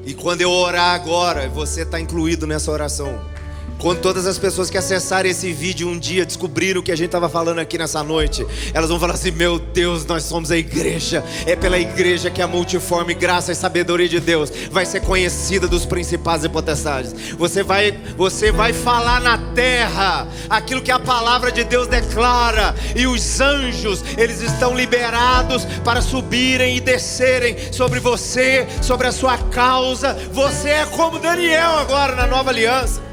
E quando eu orar agora, você está incluído nessa oração. Quando todas as pessoas que acessarem esse vídeo um dia descobriram o que a gente estava falando aqui nessa noite, elas vão falar assim: meu Deus, nós somos a igreja. É pela igreja que a multiforme graça e sabedoria de Deus vai ser conhecida dos principados e potestades. Você vai falar na terra aquilo que a palavra de Deus declara. E os anjos, eles estão liberados para subirem e descerem sobre você, sobre a sua causa. Você é como Daniel agora na nova aliança.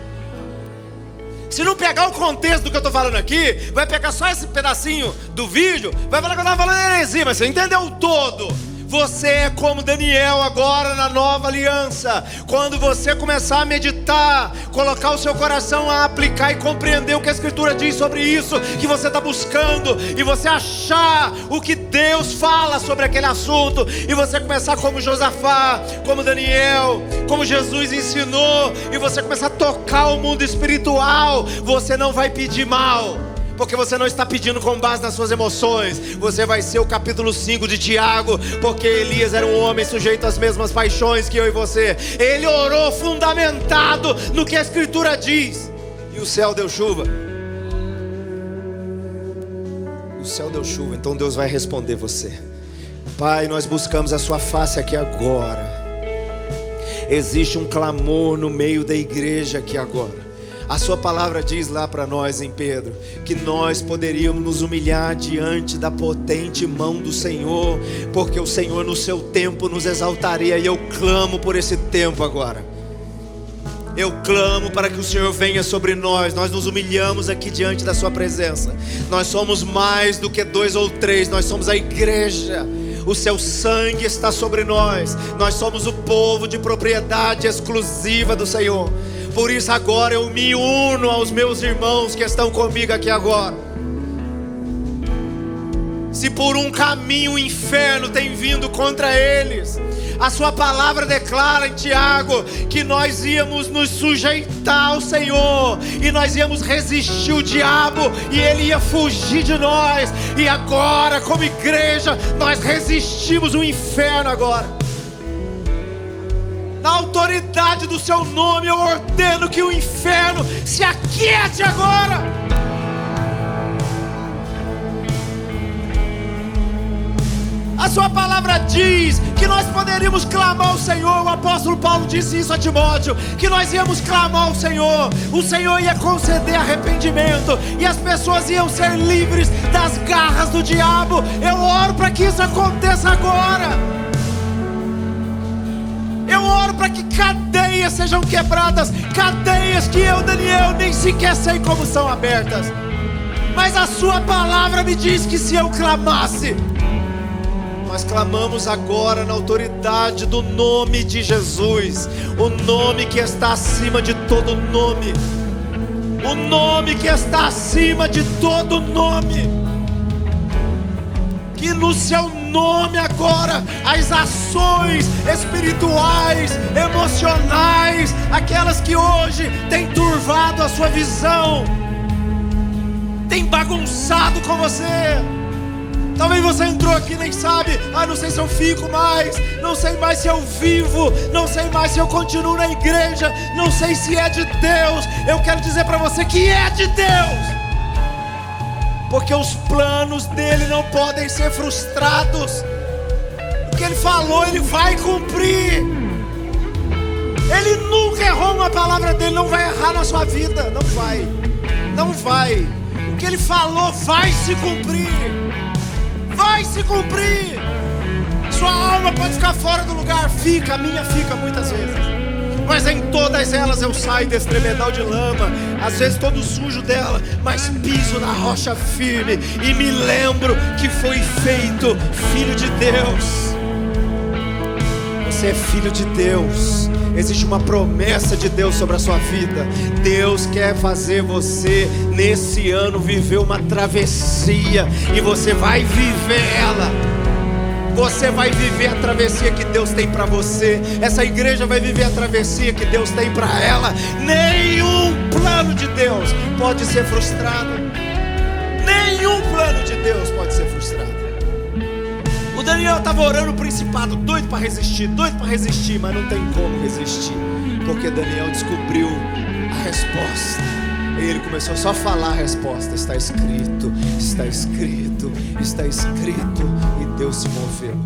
Se não pegar o contexto do que eu estou falando aqui, vai pegar só esse pedacinho do vídeo, vai falar que eu estava falando heresia, mas você entendeu o todo. Você é como Daniel agora na nova aliança. Quando você começar a meditar, colocar o seu coração a aplicar e compreender o que a Escritura diz sobre isso que você está buscando, e você achar o que Deus fala sobre aquele assunto, e você começar como Josafá, como Daniel, como Jesus ensinou, e você começar a tocar o mundo espiritual, você não vai pedir mal, porque você não está pedindo com base nas suas emoções. Você vai ser o capítulo 5 de Tiago, porque Elias era um homem sujeito às mesmas paixões que eu e você. Ele orou fundamentado no que a Escritura diz, e o céu deu chuva. O céu deu chuva, então Deus vai responder você. Pai, nós buscamos a sua face aqui agora. Existe um clamor no meio da igreja aqui agora. A sua palavra diz lá para nós em Pedro, que nós poderíamos nos humilhar diante da potente mão do Senhor, porque o Senhor no seu tempo nos exaltaria. E eu clamo por esse tempo agora. Eu clamo para que o Senhor venha sobre nós. Nós nos humilhamos aqui diante da sua presença. Nós somos mais do que 2 ou 3, nós somos a igreja. O seu sangue está sobre nós. Nós somos o povo de propriedade exclusiva do Senhor. Por isso agora eu me uno aos meus irmãos que estão comigo aqui agora. Se por um caminho o inferno tem vindo contra eles, A sua palavra declara em Tiago que nós íamos nos sujeitar ao Senhor e nós íamos resistir o diabo e ele ia fugir de nós. E agora, como igreja, nós resistimos o inferno agora. Na autoridade do seu nome, eu ordeno que o inferno se aquiete agora. A sua palavra diz que nós poderíamos clamar ao Senhor. O apóstolo Paulo disse isso a Timóteo, que nós íamos clamar ao Senhor. O Senhor ia conceder arrependimento e as pessoas iam ser livres das garras do diabo. Eu oro para que isso aconteça agora. Eu oro para que cadeias sejam quebradas, cadeias que eu, Daniel, nem sequer sei como são abertas. Mas a sua palavra me diz que se eu clamasse, nós clamamos agora na autoridade do nome de Jesus, o nome que está acima de todo nome, o nome que está acima de todo nome. Que no seu nome agora as ações espirituais, emocionais, aquelas que hoje têm turvado a sua visão, têm bagunçado com você. Talvez você entrou aqui e nem sabe, não sei se eu fico mais, não sei mais se eu vivo, não sei mais se eu continuo na igreja, não sei se é de Deus. Eu quero dizer para você que é de Deus. Porque os planos dele não podem ser frustrados. O que ele falou, ele vai cumprir. Ele nunca errou uma palavra dele, não vai errar na sua vida. Não vai, não vai. O que ele falou vai se cumprir. Vai se cumprir. Sua alma pode ficar fora do lugar, fica, a minha fica muitas vezes. Mas em todas elas eu saio desse tremedal de lama, às vezes todo sujo dela, mas piso na rocha firme e me lembro que fui feito filho de Deus. Você é filho de Deus. Existe uma promessa de Deus sobre a sua vida. Deus quer fazer você nesse ano viver uma travessia e você vai viver ela. Você vai viver a travessia que Deus tem para você. Essa igreja vai viver a travessia que Deus tem para ela. Nenhum plano de Deus pode ser frustrado. Nenhum plano de Deus pode ser frustrado. O Daniel estava orando o principado, doido para resistir, mas não tem como resistir, porque Daniel descobriu a resposta. E ele começou só a falar a resposta. Está escrito, está escrito, está escrito. E Deus se moveu.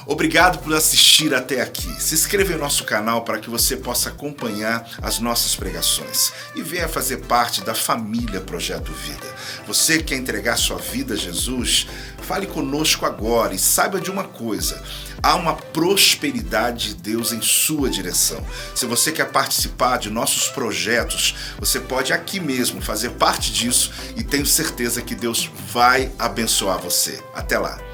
Obrigado por assistir até aqui. Se inscreva em nosso canal para que você possa acompanhar as nossas pregações e venha fazer parte da família Projeto Vida. Você quer entregar sua vida a Jesus? Fale conosco agora e saiba de uma coisa: há uma prosperidade de Deus em sua direção. Se você quer participar de nossos projetos, você pode aqui mesmo fazer parte disso e tenho certeza que Deus vai abençoar você. Até lá!